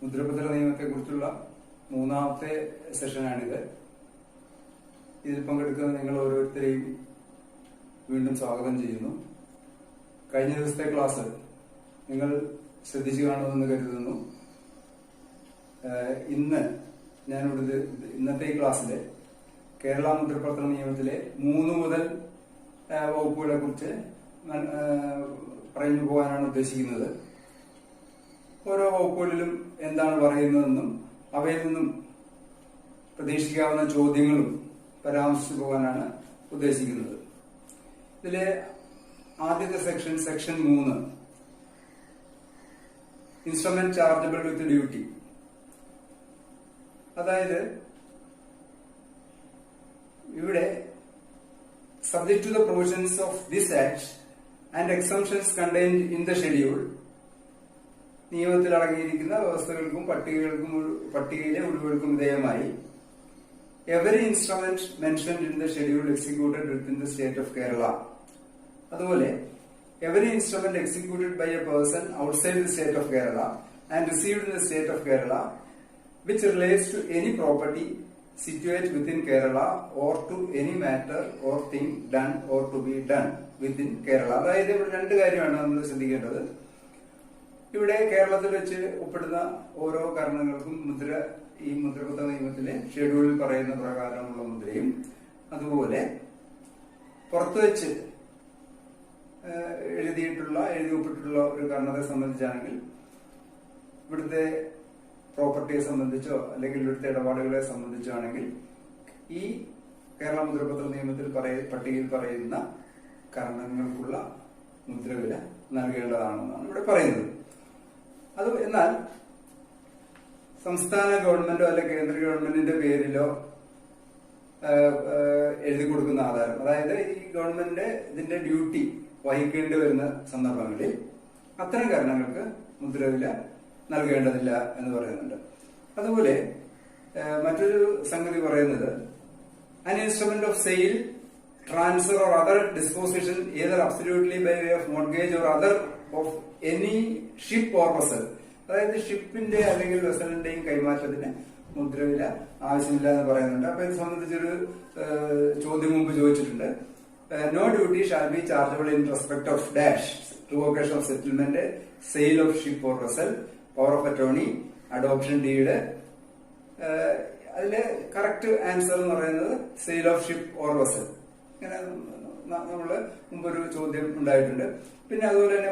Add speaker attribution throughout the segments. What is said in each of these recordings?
Speaker 1: മുദ്രപത്ര നിയമത്തെക്കുറിച്ചുള്ള മൂന്നാമത്തെ സെഷനാണിത്. ഇതിൽ പങ്കെടുക്കുന്ന നിങ്ങൾ ഓരോരുത്തരെയും വീണ്ടും സ്വാഗതം ചെയ്യുന്നു. കഴിഞ്ഞ ദിവസത്തെ ക്ലാസ് നിങ്ങൾ ശ്രദ്ധിച്ചു കാണുമെന്ന് കരുതുന്നു. ഇന്നത്തെ ഈ ക്ലാസ്സിലെ കേരള മുദ്രപത്ര നിയമത്തിലെ 3 മുതൽ വകുപ്പുകളെ കുറിച്ച് പറഞ്ഞു പോകാനാണ് ഉദ്ദേശിക്കുന്നത്. ഓരോ വകുപ്പുകളിലും എന്താണ് പറയുന്നതെന്നും അവയിൽ നിന്നും പ്രതീക്ഷിക്കാവുന്ന ചോദ്യങ്ങളും പരാമർശിച്ചു പോകാനാണ് ഉദ്ദേശിക്കുന്നത്. ഇതിലെ ആദ്യത്തെ section 3, instrument chargeable with duty. അതായത് ഇവിടെ subject to the provisions of this act and exemptions contained in the schedule, നിയമത്തിൽ അടങ്ങിയിരിക്കുന്ന വ്യവസ്ഥകൾക്കും പട്ടികയിലെ ഒഴിവുകൾക്കും വിധേയമായി every instrument mentioned in the schedule executed within the state of Kerala. അതുപോലെ every instrument executed by a person outside the state of Kerala and received in the state of Kerala which relates to any property situated within Kerala or to any matter or thing done or to be done within Kerala. അതായത് ഇവിടെ 2 കാര്യമാണ് നമ്മൾ ശ്രദ്ധിക്കേണ്ടത്. ഇവിടെ കേരളത്തിൽ വെച്ച് ഉൾപ്പെടുന്ന ഓരോ കാരണങ്ങൾക്കും ഈ മുദ്രപത്ര നിയമത്തിലെ ഷെഡ്യൂളിൽ പറയുന്ന പ്രകാരമുള്ള മുദ്രയും, അതുപോലെ പുറത്തു വെച്ച് എഴുതി ഒപ്പിട്ടിട്ടുള്ള ഒരു കാരണത്തെ സംബന്ധിച്ചാണെങ്കിൽ ഇവിടുത്തെ പ്രോപ്പർട്ടിയെ സംബന്ധിച്ചോ അല്ലെങ്കിൽ ഇവിടുത്തെ ഇടപാടുകളെ സംബന്ധിച്ചാണെങ്കിൽ ഈ കേരള മുദ്രപത്ര നിയമത്തിൽ പട്ടികയിൽ പറയുന്ന കാരണങ്ങൾക്കുള്ള മുദ്രവില നൽകേണ്ടതാണെന്നാണ് ഇവിടെ പറയുന്നത്. എന്നാൽ സംസ്ഥാന ഗവൺമെന്റോ അല്ലെങ്കിൽ കേന്ദ്ര ഗവൺമെന്റിന്റെ പേരിലോ എഴുതി കൊടുക്കുന്ന ആധാരം, അതായത് ഈ ഗവൺമെന്റ് ഇതിന്റെ ഡ്യൂട്ടി വഹിക്കേണ്ടി വരുന്ന സന്ദർഭങ്ങളിൽ അത്തരം കാരണങ്ങൾക്ക് മുദ്രവില നൽകേണ്ടതില്ല എന്ന് പറയുന്നുണ്ട്. അതുപോലെ മറ്റൊരു സംഗതി പറയുന്നത് an instrument of sale, transfer or other disposition either absolutely by way of mortgage or other of any ship or vessel, അതായത് ഷിപ്പിന്റെ അല്ലെങ്കിൽ വെസലിന്റെയും കൈമാറ്റത്തിന് മുദ്രവില ആവശ്യമില്ല എന്ന് പറയുന്നുണ്ട്. അപ്പൊ ഇത് സംബന്ധിച്ചൊരു ചോദ്യം മുമ്പ് ചോദിച്ചിട്ടുണ്ട്. No duty shall be chargeable in respect of dash, revocation of settlement, sale of ship or vessel, power of attorney, adoption deed. അതിലെ കറക്റ്റ് ആൻസർ എന്ന് പറയുന്നത് sale of ship or vessel. ഇങ്ങനെ നമ്മള് മുമ്പൊരു ചോദ്യം ഉണ്ടായിട്ടുണ്ട്. പിന്നെ അതുപോലെ തന്നെ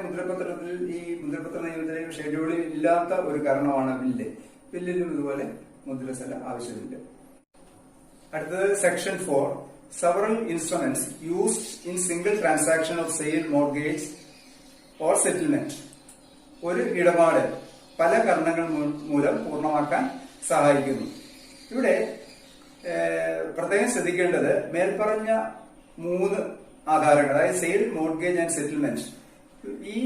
Speaker 1: ഈ മുദ്രപത്ര നിയമത്തിലെ ഷെഡ്യൂളിൽ ഇല്ലാത്ത ഒരു കാരണമാണ് ബില്ല്. ബില്ലിലും ഇതുപോലെ മുദ്രസല ആവശ്യമില്ല. അടുത്തത് section 4, several instruments used in single transaction of sale, mortgage or settlement. ഒരു ഇടപാട് പല കാരണങ്ങൾ മൂലം പൂർണ്ണമാക്കാൻ സഹായിക്കുന്നു. ഇവിടെ പ്രത്യേകം ശ്രദ്ധിക്കേണ്ടത് മേൽപ്പറഞ്ഞ 3 ആധാരങ്ങൾ, അതായത് സെയിൽ, മോർഗേജ് ആൻഡ് സെറ്റിൽമെന്റ്, ഈ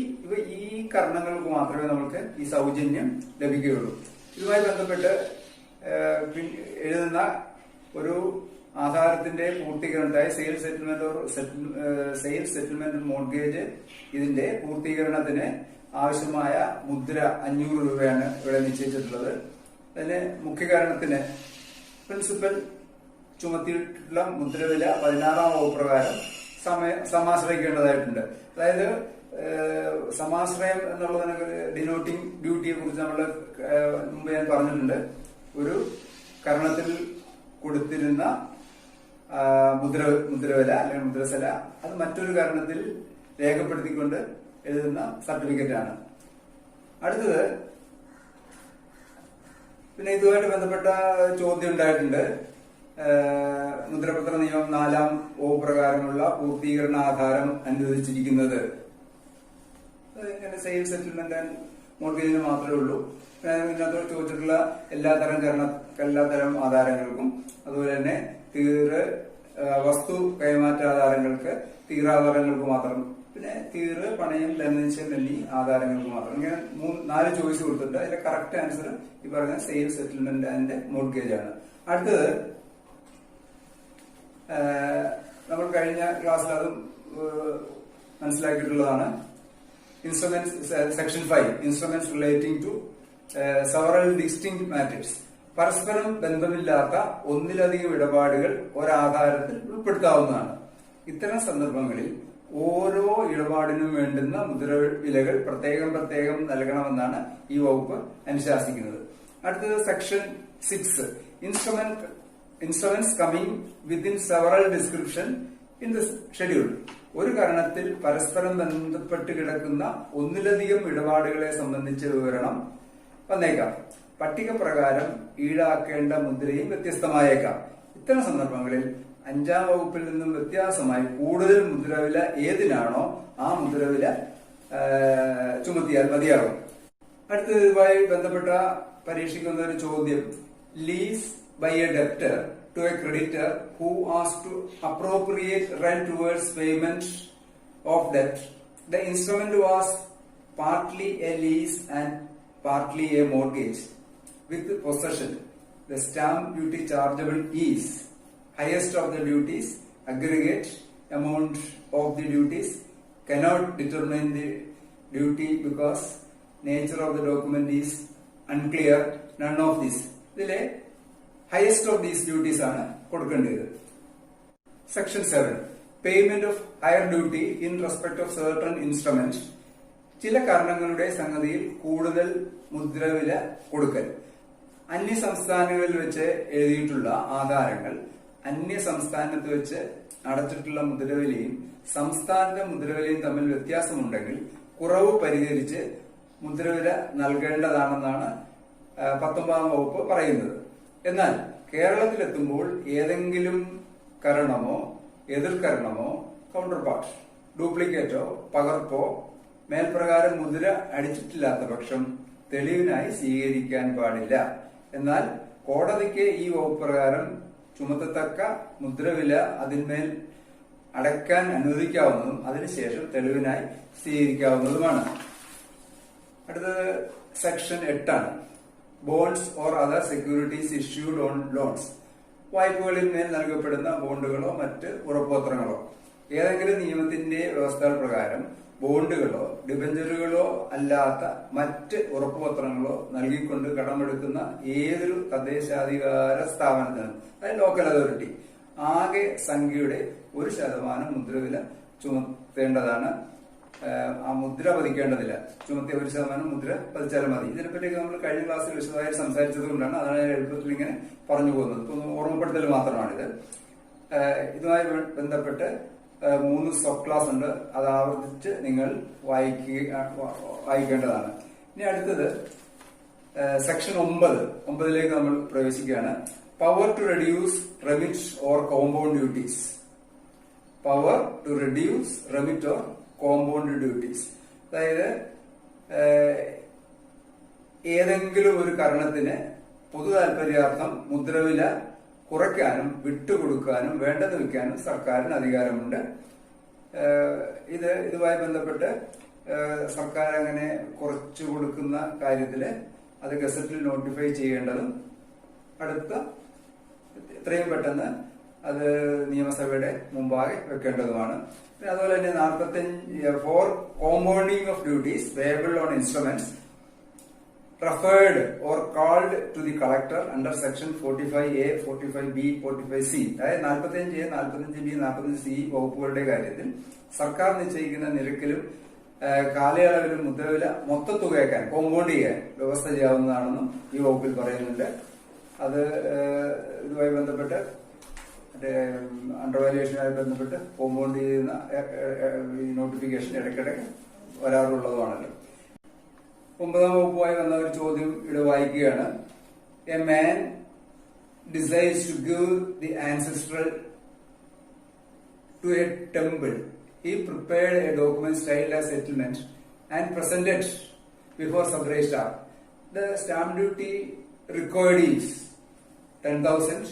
Speaker 1: കാരണങ്ങൾക്ക് മാത്രമേ നമുക്ക് ഈ സൗജന്യം ലഭിക്കുകയുള്ളൂ. ഇതുമായി ബന്ധപ്പെട്ട് എഴുതുന്ന ഒരു ആധാരത്തിന്റെ പൂർത്തീകരണത്തിനായി സെയിൽ സെറ്റിൽമെന്റ് മോർഗേജ്, ഇതിന്റെ പൂർത്തീകരണത്തിന് ആവശ്യമായ മുദ്ര 500 രൂപയാണ് ഇവിടെ നിശ്ചയിച്ചിട്ടുള്ളത്. അതിന് മുഖ്യ കാരണത്തിന് പ്രിൻസിപ്പൽ ചുമത്തിയിട്ടുള്ള മുദ്രവില 16-ാം വകുപ്പ് പ്രകാരം സമാശ്രയിക്കേണ്ടതായിട്ടുണ്ട്. അതായത് സമാശ്രയം എന്നുള്ളതിന് ഡിനോട്ടിംഗ് ഡ്യൂട്ടിയെ കുറിച്ച് നമ്മൾ മുമ്പ് ഞാൻ പറഞ്ഞിട്ടുണ്ട്. ഒരു കരണത്തിൽ കൊടുത്തിരുന്ന മുദ്രവില അല്ലെങ്കിൽ മുദ്രസല അത് മറ്റൊരു കാരണത്തിൽ രേഖപ്പെടുത്തിക്കൊണ്ട് എഴുതുന്ന സർട്ടിഫിക്കറ്റ് ആണ്. അടുത്തത് പിന്നെ ഇതുമായിട്ട് ബന്ധപ്പെട്ട ചോദ്യം ഉണ്ടായിട്ടുണ്ട്. മുദ്രപത്ര നിയമം 4-ാം വകുപ്പ് പ്രകാരമുള്ള പൂർത്തീകരണ ആധാരം അനുവദിച്ചിരിക്കുന്നത് ഇങ്ങനെ സെയിൽ, സെറ്റിൽമെന്റ് ആൻഡ് മോർഗേജിന് മാത്രമേ ഉള്ളൂ. ഇതിനകത്ത് ചോദിച്ചിട്ടുള്ള എല്ലാത്തരം ആധാരങ്ങൾക്കും, അതുപോലെ തന്നെ വസ്തു കൈമാറ്റ ആധാരങ്ങൾക്ക്, തീറാധാരങ്ങൾക്ക് മാത്രം, പിന്നെ പണയം, ധനനിശ്ചയം എന്നീ ആധാരങ്ങൾക്ക് മാത്രം. ഇങ്ങനെ 4 ചോയ്സ് കൊടുത്തിട്ടുണ്ട്. അതിന്റെ കറക്റ്റ് ആൻസർ ഈ പറയുന്ന സെയിൽ, സെറ്റിൽമെന്റ് ആൻഡ് മോർഗേജ് ആണ്. അടുത്തത് നമ്മൾ കഴിഞ്ഞ ക്ലാസ്സിൽ അതും മനസ്സിലാക്കിയിട്ടുള്ളതാണ്. Instruments, section 5, instruments relating to several distinct matters. പരസ്പരം ബന്ധമില്ലാത്ത ഒന്നിലധികം ഇടപാടുകൾ ഒരാധാരത്തിൽ ഉൾപ്പെടുത്താവുന്നതാണ്. ഇത്തരം സന്ദർഭങ്ങളിൽ ഓരോ ഇടപാടിനും വേണ്ടുന്ന മുദ്രവിലകൾ പ്രത്യേകം നൽകണമെന്നാണ് ഈ വകുപ്പ് അനുശാസിക്കുന്നത്. അടുത്തത് section 6, instruments coming within several description in the schedule. ഒരു കാരണത്തിൽ പരസ്പരം ബന്ധപ്പെട്ട് കിടക്കുന്ന ഒന്നിലധികം ഇടപാടുകളെ സംബന്ധിച്ച വിവരണം വന്നേക്കാം. പട്ടിക പ്രകാരം ഈടാക്കേണ്ട മുദ്രയും വ്യത്യസ്തമായേക്കാം. ഇത്തരം സന്ദർഭങ്ങളിൽ 5-ാം വകുപ്പിൽ നിന്നും വ്യത്യാസമായി കൂടുതൽ മുദ്രവില ഏതിനാണോ ആ മുദ്രവില ചുമത്തിയാൽ മതിയാകും. അടുത്തതുമായി ബന്ധപ്പെട്ട പരീക്ഷിക്കുന്ന ഒരു ചോദ്യം, lease by a debtor to a creditor who asked to appropriate rent towards payment of debt. The instrument was partly a lease and partly a mortgage. With possession, the stamp duty chargeable is highest of the duties. Aggregate amount of the duties cannot determine the duty because nature of the document is unclear. None of this. Highest of these duties ആണ് കൊടുക്കേണ്ടത്. Section 7, payment of higher duty in respect of certain instrument. ചില കാരണങ്ങളുടെ സംഗതിയിൽ കൂടുതൽ മുദ്രവില കൊടുക്കൽ. അന്യ സംസ്ഥാനങ്ങളിൽ വെച്ച് എഴുതിയിട്ടുള്ള ആധാരങ്ങൾ അന്യ സംസ്ഥാനത്ത് വെച്ച് അടച്ചിട്ടുള്ള മുദ്രവിലയും സംസ്ഥാനത്തെ മുദ്രവിലയും തമ്മിൽ വ്യത്യാസമുണ്ടെങ്കിൽ കുറവ് പരിഹരിച്ച് മുദ്രവില നൽകേണ്ടതാണെന്നാണ് 19-ാം വകുപ്പ് പറയുന്നത്. എന്നാൽ കേരളത്തിലെത്തുമ്പോൾ ഏതെങ്കിലും കരണമോ എതിർകരണമോ കൗണ്ടർ പാർട്ട്, ഡ്യൂപ്ലിക്കേറ്റോ പകർപ്പോ മേൽപ്രകാരം മുദ്ര അടിച്ചിട്ടില്ലാത്ത പക്ഷം തെളിവിനായി സ്വീകരിക്കാൻ പാടില്ല. എന്നാൽ കോടതിക്ക് ഈ വകുപ്പ് പ്രകാരം ചുമത്തത്തക്ക മുദ്രവില അതിന്മേൽ അടയ്ക്കാൻ അനുവദിക്കാവുന്നതും അതിനുശേഷം തെളിവിനായി സ്വീകരിക്കാവുന്നതുമാണ്. അടുത്തത് സെക്ഷൻ 8 ആണ്. Bonds or other securities issued on loans. വായ്പകളിൽ മേൽ നൽകപ്പെടുന്ന ബോണ്ടുകളോ മറ്റ് ഉറപ്പുപത്രങ്ങളോ. ഏതെങ്കിലും നിയമത്തിന്റെ വ്യവസ്ഥകൾ പ്രകാരം ബോണ്ടുകളോ ഡിബഞ്ചറുകളോ അല്ലാത്ത മറ്റ് ഉറപ്പുപത്രങ്ങളോ നൽകിക്കൊണ്ട് കടമെടുക്കുന്ന ഏതൊരു തദ്ദേശാധികാര സ്ഥാപനത്തിനും, അതായത് ലോക്കൽ അതോറിറ്റി, ആകെ സംഖ്യയുടെ 1% മുദ്രവില ചുമത്തേണ്ടതാണ്. ആ മുദ്ര പതിക്കേണ്ടതില്ല. ചുമത്തിയ 1% മുദ്ര പതിച്ചാലും മതി. ഇതിനെപ്പറ്റിയൊക്കെ നമ്മൾ കഴിഞ്ഞ ക്ലാസ്സിൽ വിശദമായി സംസാരിച്ചത് കൊണ്ടാണ് അതാണ് എളുപ്പത്തിൽ ഇങ്ങനെ പറഞ്ഞു പോകുന്നത്. ഇപ്പൊ ഓർമ്മപ്പെടുത്തൽ മാത്രമാണിത്. ഇതുമായി ബന്ധപ്പെട്ട് 3 സബ് ക്ലാസ് ഉണ്ട്. അത് ആവർത്തിച്ച് നിങ്ങൾ വായിക്കേണ്ടതാണ്. ഇനി അടുത്തത് സെക്ഷൻ 9 നമ്മൾ പ്രവേശിക്കുകയാണ്. Power to reduce remit or compound duties. Power to reduce remit or compound duties. അതായത് ഏതെങ്കിലും ഒരു കാരണത്തിന് പൊതു താൽപര്യാർത്ഥം മുദ്രവില കുറയ്ക്കാനും വിട്ടുകൊടുക്കാനും വേണ്ടെന്ന് വെക്കാനും സർക്കാരിന് അധികാരമുണ്ട്. ഇതുമായി ബന്ധപ്പെട്ട് സർക്കാർ അങ്ങനെ കുറച്ചു കൊടുക്കുന്ന കാര്യത്തില് അത് ഗസറ്റിൽ നോട്ടിഫൈ ചെയ്യേണ്ടതും എത്രയും പെട്ടെന്ന് അത് നിയമസഭയുടെ മുമ്പാകെ വെക്കേണ്ടതുമാണ്. പിന്നെ അതുപോലെ തന്നെ 45 for compounding of duties payable on instruments referred or called to the collector under section 45A, 45B, 45C. അതായത് 45A, 45B, 45C വകുപ്പുകളുടെ കാര്യത്തിൽ സർക്കാർ നിശ്ചയിക്കുന്ന നിരക്കിലും കാലയളവിലും മുദ്രവില മൊത്തത്തുകയാക്കാൻ, കോമ്പൗണ്ട് ചെയ്യാൻ വ്യവസ്ഥ ചെയ്യാവുന്നതാണെന്നും ഈ വകുപ്പിൽ പറയുന്നുണ്ട്. അത് ഇതുമായി ബന്ധപ്പെട്ട് അണ്ടർവാലുവേഷനുമായി ബന്ധപ്പെട്ട് കോമ്പൗണ്ട് ചെയ്യുന്ന നോട്ടിഫിക്കേഷൻ ഇടയ്ക്കിടയ്ക്ക് വരാറുള്ളതുമാണല്ലോ. 9-ാം വകുപ്പുമായി വന്ന ഒരു ചോദ്യം ഇവിടെ വായിക്കുകയാണ്. A man decides to give the ancestral to a temple. He prepared a document styled as settlement and presented before sub-registrar. The stamp duty required is 1,000,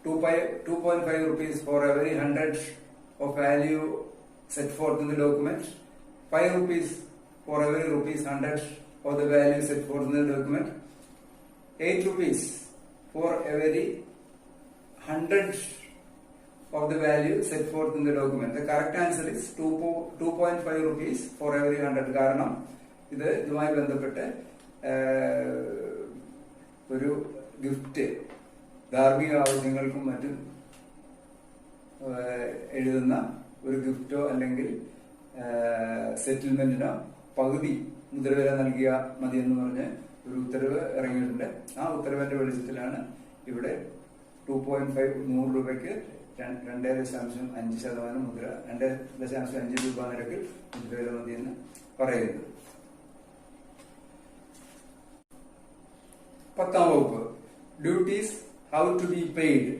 Speaker 1: 2.5 rupees for every 100 of value set forth in the document, 5 rupees for every ₹100 of the value set forth in the document, 8 rupees for every 100 of the value set forth in the document. The correct answer is 2.5 rupees for every 100. കാരണം ഇതുമായി ബന്ധപ്പെട്ട് ഒരു gift ധാർമ്മിക ആവശ്യങ്ങൾക്കും മറ്റും എഴുതുന്ന ഒരു ഗിഫ്റ്റോ അല്ലെങ്കിൽ സെറ്റിൽമെന്റിനോ പകുതി മുദ്രവില നൽകിയ മതി എന്ന് പറഞ്ഞ് ഒരു ഉത്തരവ് ഇറങ്ങിയിട്ടുണ്ട്. ആ ഉത്തരവിന്റെ വെളിച്ചത്തിലാണ് ഇവിടെ 2.5 100 രൂപയ്ക്ക് 2.5% മുദ്ര 2.5 രൂപ നിരക്കിൽ മുദ്രവില മതി എന്ന് പറയുന്നത്. 10ാം വകുപ്പ് duties how to be paid.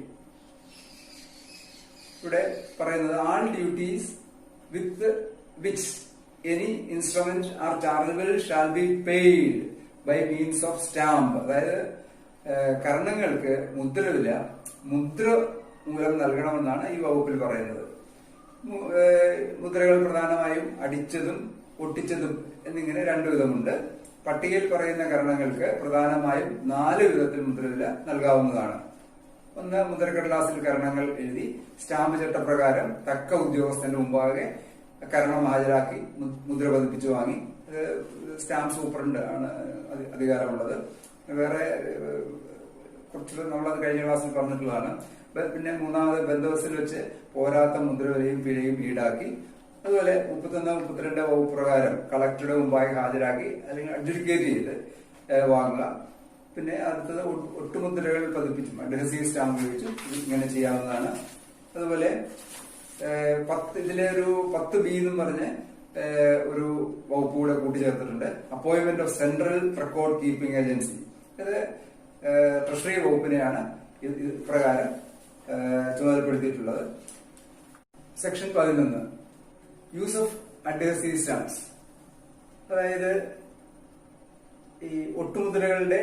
Speaker 1: ഇവിടെ പറയുന്നത് all duties with which any instrument are chargeable shall be paid by means of stamp. അതായത് കരണങ്ങൾക്ക് മുദ്രവില മുദ്ര മൂലം നൽകണമെന്നാണ് ഈ വകുപ്പിൽ പറയുന്നത്. മുദ്രകൾ പ്രധാനമായും അടിച്ചതും ഒട്ടിച്ചതും എന്നിങ്ങനെ 2 വിധമുണ്ട്. പട്ടികയിൽ പറയുന്ന കരണങ്ങൾക്ക് പ്രധാനമായും 4 വിധത്തിൽ മുദ്രവില നൽകാവുന്നതാണ്. ഒന്ന്, മുദ്രക്കടലാസിൽ കരണങ്ങൾ എഴുതി സ്റ്റാമ്പ് ചട്ടപ്രകാരം തക്ക ഉദ്യോഗസ്ഥന്റെ മുമ്പാകെ കരണം ഹാജരാക്കി മുദ്ര പതിപ്പിച്ചു വാങ്ങി. സ്റ്റാമ്പ് സൂപ്രണ്ട് ആണ് അധികാരമുള്ളത്. വേറെ കുറച്ച് നമ്മളത് കഴിഞ്ഞ ക്ലാസ്സിൽ പറഞ്ഞിട്ടുള്ളതാണ്. പിന്നെ 3ാമത് ബന്ധവസിൽ വെച്ച് പോരാത്ത മുദ്രവിലയും പിഴയും ഈടാക്കി. അതുപോലെ 31, 32 വകുപ്പ് പ്രകാരം കളക്ടറുടെ മുമ്പായി ഹാജരാക്കി അല്ലെങ്കിൽ അഡ്ജുഡിക്കേറ്റ് ചെയ്ത് വാങ്ങുക. പിന്നെ അടുത്തത് ഒട്ടുമുദ്രകൾ പതിപ്പിച്ചും അഡ്ഹസീവ് സ്റ്റാമ്പ് ഉപയോഗിച്ചും ഇങ്ങനെ ചെയ്യാവുന്നതാണ്. അതുപോലെ ഇതിലെ ഒരു 10B എന്നും പറഞ്ഞ് ഒരു വകുപ്പ് കൂടെ കൂട്ടിച്ചേർത്തിട്ടുണ്ട്. Appointment of central record keeping agency. ഇത് ട്രഷറി വകുപ്പിനെയാണ് പ്രകാരം ചുമതലപ്പെടുത്തിയിട്ടുള്ളത്. Section 11 use of adhesive stamps. അതായത് ഈ ഒട്ടുമുദ്രകളുടെ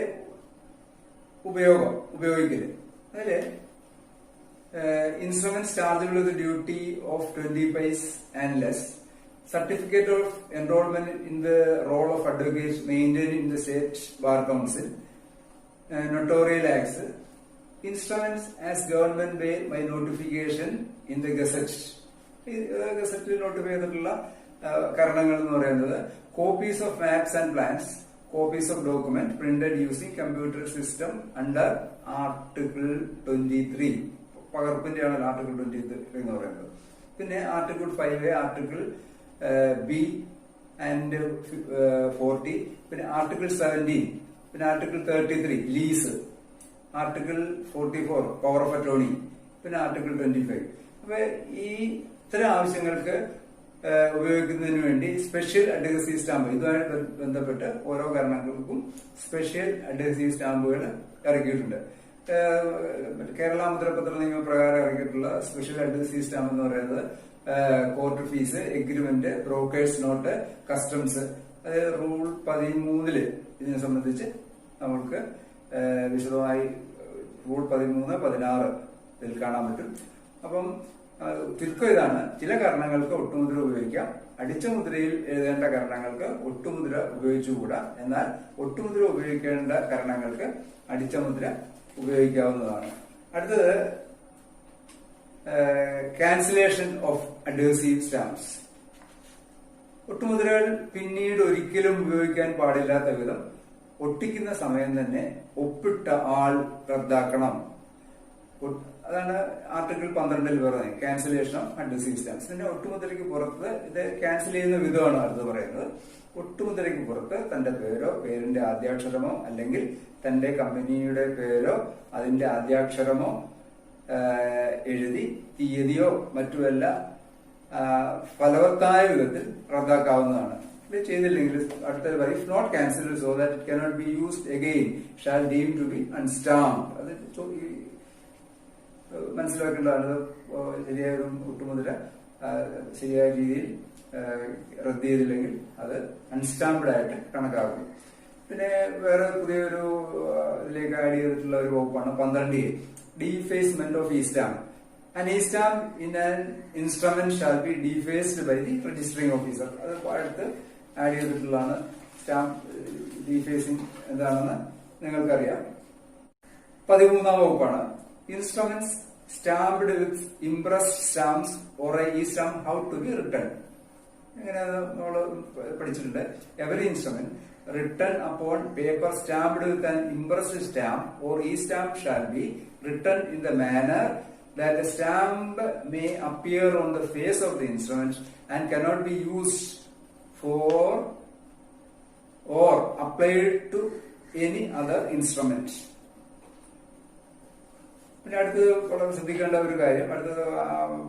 Speaker 1: ഉപയോഗിക്കല്. അതില് instruments chargeable with duty of 20 paise and less, certificate of enrolment in the roll of advocate maintain in the state bar council, notarial acts, instruments as government by notification in the gazette. ഗസറ്റിൽ notify ചെയ്തിട്ടുള്ള കരണങ്ങൾ എന്ന് പറയുന്നത് copies of maps and plans, copies of document printed using computer system under Article 23. പകർപ്പിന്റെയാണ് article 23 എന്ന് പറയുന്നത്. പിന്നെ article 5A, article B and 40, പിന്നെ article 17, പിന്നെ article 33 lease, article 44 power of attorney, പിന്നെ ആർട്ടിക്കിൾ 25. അപ്പൊ ഈ ഇത്തരം ആവശ്യങ്ങൾക്ക് ഉപയോഗിക്കുന്നതിന് വേണ്ടി സ്പെഷ്യൽ അഡ്ഹസീവ് സ്റ്റാമ്പ്, ഇതുമായി ബന്ധപ്പെട്ട് ഓരോ കരണങ്ങൾക്കും സ്പെഷ്യൽ അഡ്ഹസീവ് സ്റ്റാമ്പുകൾ ഇറക്കിയിട്ടുണ്ട്. കേരള മുദ്രപത്ര നിയമപ്രകാരം ഇറക്കിയിട്ടുള്ള സ്പെഷ്യൽ അഡ്ഹസീവ് സ്റ്റാമ്പ് എന്ന് പറയുന്നത് court fees, agreement, brokers note, customs. അതായത് റൂൾ 13 ഇതിനെ സംബന്ധിച്ച് നമുക്ക് വിശദമായി റൂൾ 13, 16 ഇതിൽ കാണാൻ പറ്റും. അപ്പം ചുരുക്കം ഇതാണ്: ചില കരണങ്ങൾക്ക് ഒട്ടുമുദ്ര ഉപയോഗിക്കാം, അടിച്ച മുദ്രയിൽ എഴുതേണ്ട കരണങ്ങൾക്ക് ഒട്ടുമുദ്ര ഉപയോഗിച്ചുകൂടാ. എന്നാൽ ഒട്ടുമുദ്ര ഉപയോഗിക്കേണ്ട കരണങ്ങൾക്ക് അടിച്ച മുദ്ര ഉപയോഗിക്കാവുന്നതാണ്. അടുത്തത് ക്യാൻസലേഷൻ ഓഫ് അഡ്ഹസീവ് സ്റ്റാമ്പ്സ്. ഒട്ടുമുദ്രകൾ പിന്നീട് ഒരിക്കലും ഉപയോഗിക്കാൻ പാടില്ലാത്ത വിധം ഒട്ടിക്കുന്ന സമയം തന്നെ ഒപ്പിട്ട ആൾ റദ്ദാക്കണം. അതാണ് ആർട്ടിക്കിൾ 12 പറയുന്നത്, ക്യാൻസലേഷൻ ഓഫ് അഡ്ഹസീവ് സ്റ്റാമ്പ്സ്. പിന്നെ ഒട്ടുമുദ്രയ്ക്ക് പുറത്ത് ഇത് ക്യാൻസൽ ചെയ്യുന്ന വിധമാണ് അടുത്ത് പറയുന്നത്. ഒട്ടുമുദ്രയ്ക്ക് പുറത്ത് തന്റെ പേരോ പേരിന്റെ ആദ്യാക്ഷരമോ അല്ലെങ്കിൽ തന്റെ കമ്പനിയുടെ പേരോ അതിന്റെ ആദ്യാക്ഷരമോ എഴുതി തീയതിയോ മറ്റുമല്ല ഫലവത്തായ വിധത്തിൽ റദ്ദാക്കാവുന്നതാണ്. ഇത് ചെയ്തില്ലെങ്കിൽ അടുത്തത് പറയും, if not cancelled so that it cannot be used again shall deem to be unstamp. അത് മനസ്സിലാക്കേണ്ടതാണ്. ശരിയായ ഒട്ടുമുദ്ര ശരിയായ രീതിയിൽ റദ്ദ് ചെയ്തില്ലെങ്കിൽ അത് അൺസ്റ്റാമ്പ്ഡ് ആയിട്ട് കണക്കാക്കും. പിന്നെ വേറെ പുതിയൊരു ഇതിലേക്ക് ആഡ് ചെയ്തിട്ടുള്ള ഒരു വകുപ്പാണ് 12A, defacement of e-stamp. An e-stamp in an instrument shall be defaced by the registering officer. അത് അടുത്ത് ആഡ് ചെയ്തിട്ടുള്ളതാണ്. സ്റ്റാമ്പ് ഡീഫേസിംഗ് എന്താണെന്ന് നിങ്ങൾക്കറിയാം. 13ാം വകുപ്പാണ് instruments stamped with impressed stamps or a e-stamp how to be written. എങ്ങനെയാണ് നമ്മൾ പഠിച്ചിട്ടുണ്ട്. Every instrument written upon paper stamped with an impressed stamp or e-stamp shall be written in the manner that the stamp may appear on the face of the instrument and cannot be used for or applied to any other instrument. പിന്നെ അടുത്തത് വളരെ ശ്രദ്ധിക്കേണ്ട ഒരു കാര്യം, അടുത്തത്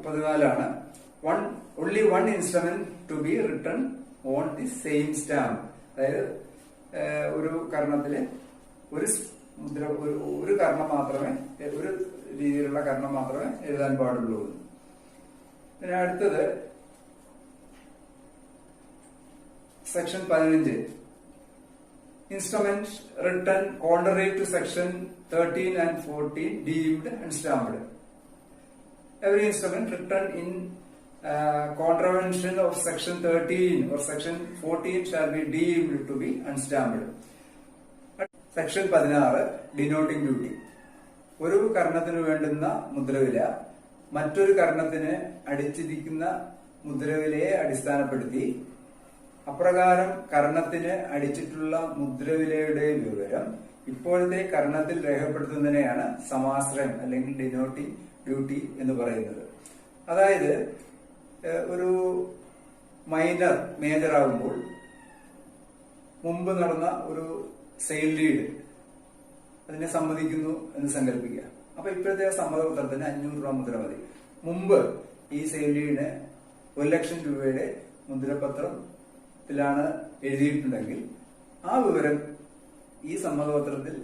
Speaker 1: 14 only one instrument to be written on the same stamp. അതായത് ഒരു കർണത്തില് ഒരു കർണം മാത്രമേ, ഒരു രീതിയിലുള്ള കർണം മാത്രമേ എഴുതാൻ പാടുള്ളൂ. പിന്നെ അടുത്തത് section 15 instruments written contrary to section 13 and 14 deemed and stamped. Every instrument written in contravention of section 13 or section 14 shall be deemed to be unstamped. Section 16 denoting duty. ഒരു കർണത്തിന് വേണ്ടുന്ന മുദ്രവില മറ്റൊരു കർണത്തിന് അടിച്ചിരിക്കുന്ന മുദ്രവിലയെ അടിസ്ഥാനപ്പെടുത്തി അപ്രകാരം കർണത്തിന് അടിച്ചിട്ടുള്ള മുദ്രവിലയുടെ വിവരം ഇപ്പോഴത്തെ കർണത്തിൽ രേഖപ്പെടുത്തുന്നതിനെയാണ് സമാശ്രയം അല്ലെങ്കിൽ ഡിനോട്ടിംഗ് ഡ്യൂട്ടി എന്ന് പറയുന്നത്. അതായത് ഒരു മൈനർ മേജർ ആകുമ്പോൾ മുമ്പ് നടന്ന ഒരു സെയിൽ ലീഡ് അതിനെ സമ്മതിക്കുന്നു എന്ന് സങ്കല്പിക്കുക. അപ്പൊ ഇപ്പോഴത്തെ സമ്മതപത്രത്തിന് 500 രൂപ മുദ്ര മതി. മുമ്പ് ഈ സെയിൽ ലീഡിന് 1,00,000 രൂപയുടെ മുദ്രപത്രത്തിലാണ് എഴുതിയിട്ടുണ്ടെങ്കിൽ ആ വിവരം ഈ സമ്മതപത്രത്തിൽ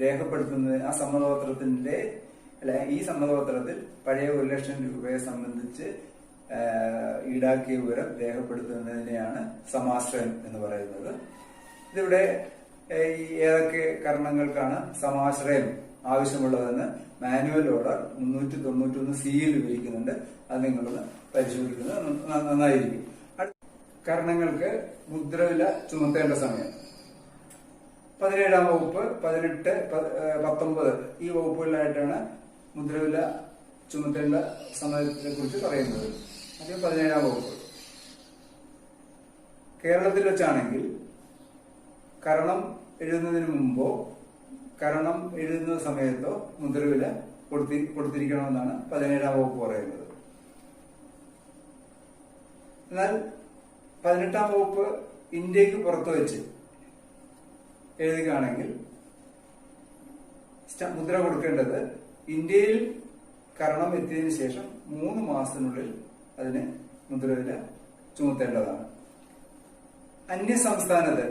Speaker 1: രേഖപ്പെടുത്തുന്നത്, ആ സമ്മതപത്രത്തിന്റെ ഈ സമ്മതപത്രത്തിൽ പഴയ 1,00,000 രൂപയെ സംബന്ധിച്ച് ഈടാക്കിയ വിവരം രേഖപ്പെടുത്തുന്നതിനെയാണ് സമാശ്രയം എന്ന് പറയുന്നത്. ഇതിവിടെ ഏതൊക്കെ കർണങ്ങൾക്കാണ് സമാശ്രയം ആവശ്യമുള്ളതെന്ന് മാനുവൽ ഓർഡർ 391 സിയിൽ വിവരിക്കുന്നുണ്ട്. അത് നിങ്ങളൊന്ന് പരിശോധിക്കുന്നത് നന്നായിരിക്കും. കർണങ്ങൾക്ക് മുദ്രവില ചുമത്തേണ്ട സമയം 17-ാം വകുപ്പ്, 18, 19 ഈ വകുപ്പുകളിലായിട്ടാണ് മുദ്രവില ചുമത്തേണ്ട സമയത്തെ കുറിച്ച് പറയുന്നത്. അത് 17-ാം വകുപ്പ്. കേരളത്തിൽ വെച്ചാണെങ്കിൽ കരണം എഴുതുന്നതിന് മുമ്പോ കരണം എഴുതുന്ന സമയത്തോ മുദ്രവില കൊടുത്തിരിക്കണമെന്നാണ് 17-ാം വകുപ്പ് പറയുന്നത്. എന്നാൽ 18-ാം വകുപ്പ് ഇന്ത്യക്ക് പുറത്തു വെച്ച് എഴുതുകയാണെങ്കിൽ മുദ്ര കൊടുക്കേണ്ടത് ഇന്ത്യയിൽ കരണം എത്തിയതിനു ശേഷം 3 മാസത്തിനുള്ളിൽ അതിന് മുദ്രവില ചുമത്തേണ്ടതാണ്. അന്യ സംസ്ഥാനത്ത്,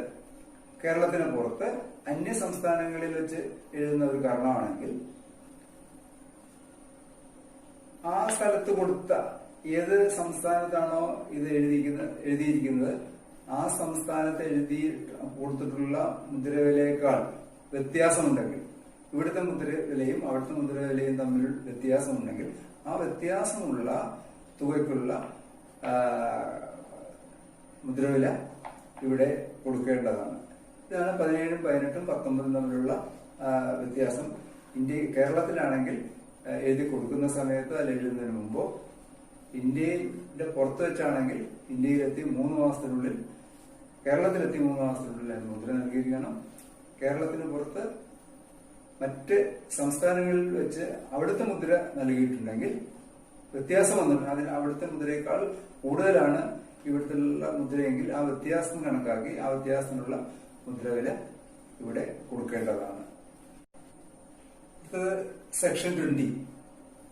Speaker 1: കേരളത്തിന് പുറത്ത് അന്യ സംസ്ഥാനങ്ങളിൽ വെച്ച് എഴുതുന്ന ഒരു കർണമാണെങ്കിൽ ആ സ്ഥലത്ത് കൊടുത്ത ഏത് സംസ്ഥാനത്താണോ ഇത് എഴുതിയിരിക്കുന്നത് ആ സംസ്ഥാനത്ത് എഴുതി കൊടുത്തിട്ടുള്ള മുദ്രവിലയേക്കാൾ വ്യത്യാസമുണ്ടെങ്കിൽ, ഇവിടുത്തെ മുദ്രവിലയും അവിടുത്തെ മുദ്രവിലയും തമ്മിൽ വ്യത്യാസമുണ്ടെങ്കിൽ ആ വ്യത്യാസമുള്ള തുകയ്ക്കുള്ള മുദ്രവില ഇവിടെ കൊടുക്കേണ്ടതാണ്. ഇതാണ് 17-ഉം 18-ഉം 19-ഉം തമ്മിലുള്ള വ്യത്യാസം. കേരളത്തിലാണെങ്കിൽ എഴുതി കൊടുക്കുന്ന സമയത്തോ അല്ല എഴുതുന്നതിന് മുമ്പോ, ഇന്ത്യയുടെ പുറത്ത് വെച്ചാണെങ്കിൽ ഇന്ത്യയിലെത്തി 3 മാസത്തിനുള്ളിൽ, കേരളത്തിലെത്തി 3 മാസത്തിനുള്ളിൽ മുദ്ര നൽകിയിരിക്കണം. കേരളത്തിന് പുറത്ത് മറ്റ് സംസ്ഥാനങ്ങളിൽ വെച്ച് അവിടുത്തെ മുദ്ര നൽകിയിട്ടുണ്ടെങ്കിൽ വ്യത്യാസം വന്നിട്ടുണ്ട്, അതിന് അവിടുത്തെ മുദ്രയേക്കാൾ കൂടുതലാണ് ഇവിടുത്തെ മുദ്രയെങ്കിൽ ആ വ്യത്യാസം കണക്കാക്കി ആ വ്യത്യാസത്തിനുള്ള മുദ്രവില ഇവിടെ കൊടുക്കേണ്ടതാണ്. Section 20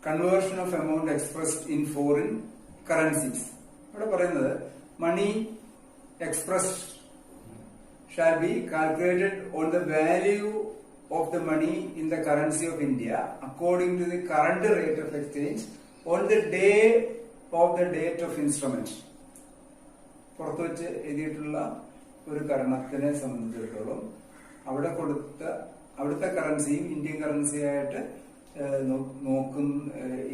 Speaker 1: conversion of amount expressed in foreign currencies. ഇവിടെ പറയുന്നത് money expressed shall be calculated on the value of the money in the currency of India according to the current rate of exchange on the day of the date of instrument. പുറത്തു വെച്ച് എഴുതിയിട്ടുള്ള ഒരു കരണത്തിനെ സംബന്ധിച്ചിടത്തോളം അവിടെ അവിടുത്തെ കറൻസിയും Indian കറൻസിയായിട്ട്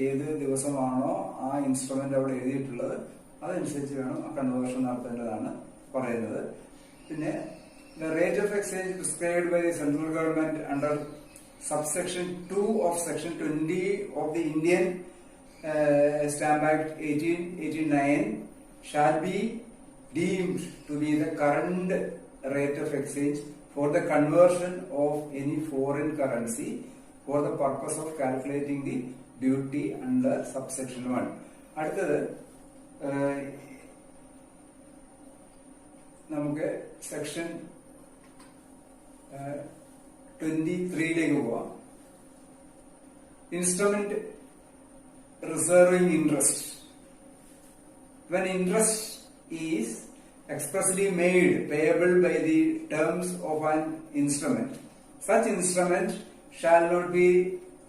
Speaker 1: ഏത് ദിവസമാണോ ആ instrument അവിടെ എഴുതിയിട്ടുള്ളത് അതനുസരിച്ച് വേണം ആ കൺവേർഷൻ നടത്തേണ്ടതാണ് പറയുന്നത്. പിന്നെ the rate of exchange prescribed by the central government under subsection 2 of section 20 of the Indian Stamp Act 1889 shall be deemed to be the current rate of exchange for the conversion of any foreign currency for the purpose of calculating the duty under subsection 1. അടുത്തത് നമുക്ക് section 23ലേക്ക് പോവാം. Instrument reserving interest. When interest is expressly made payable by the terms of an instrument, such instrument shall not be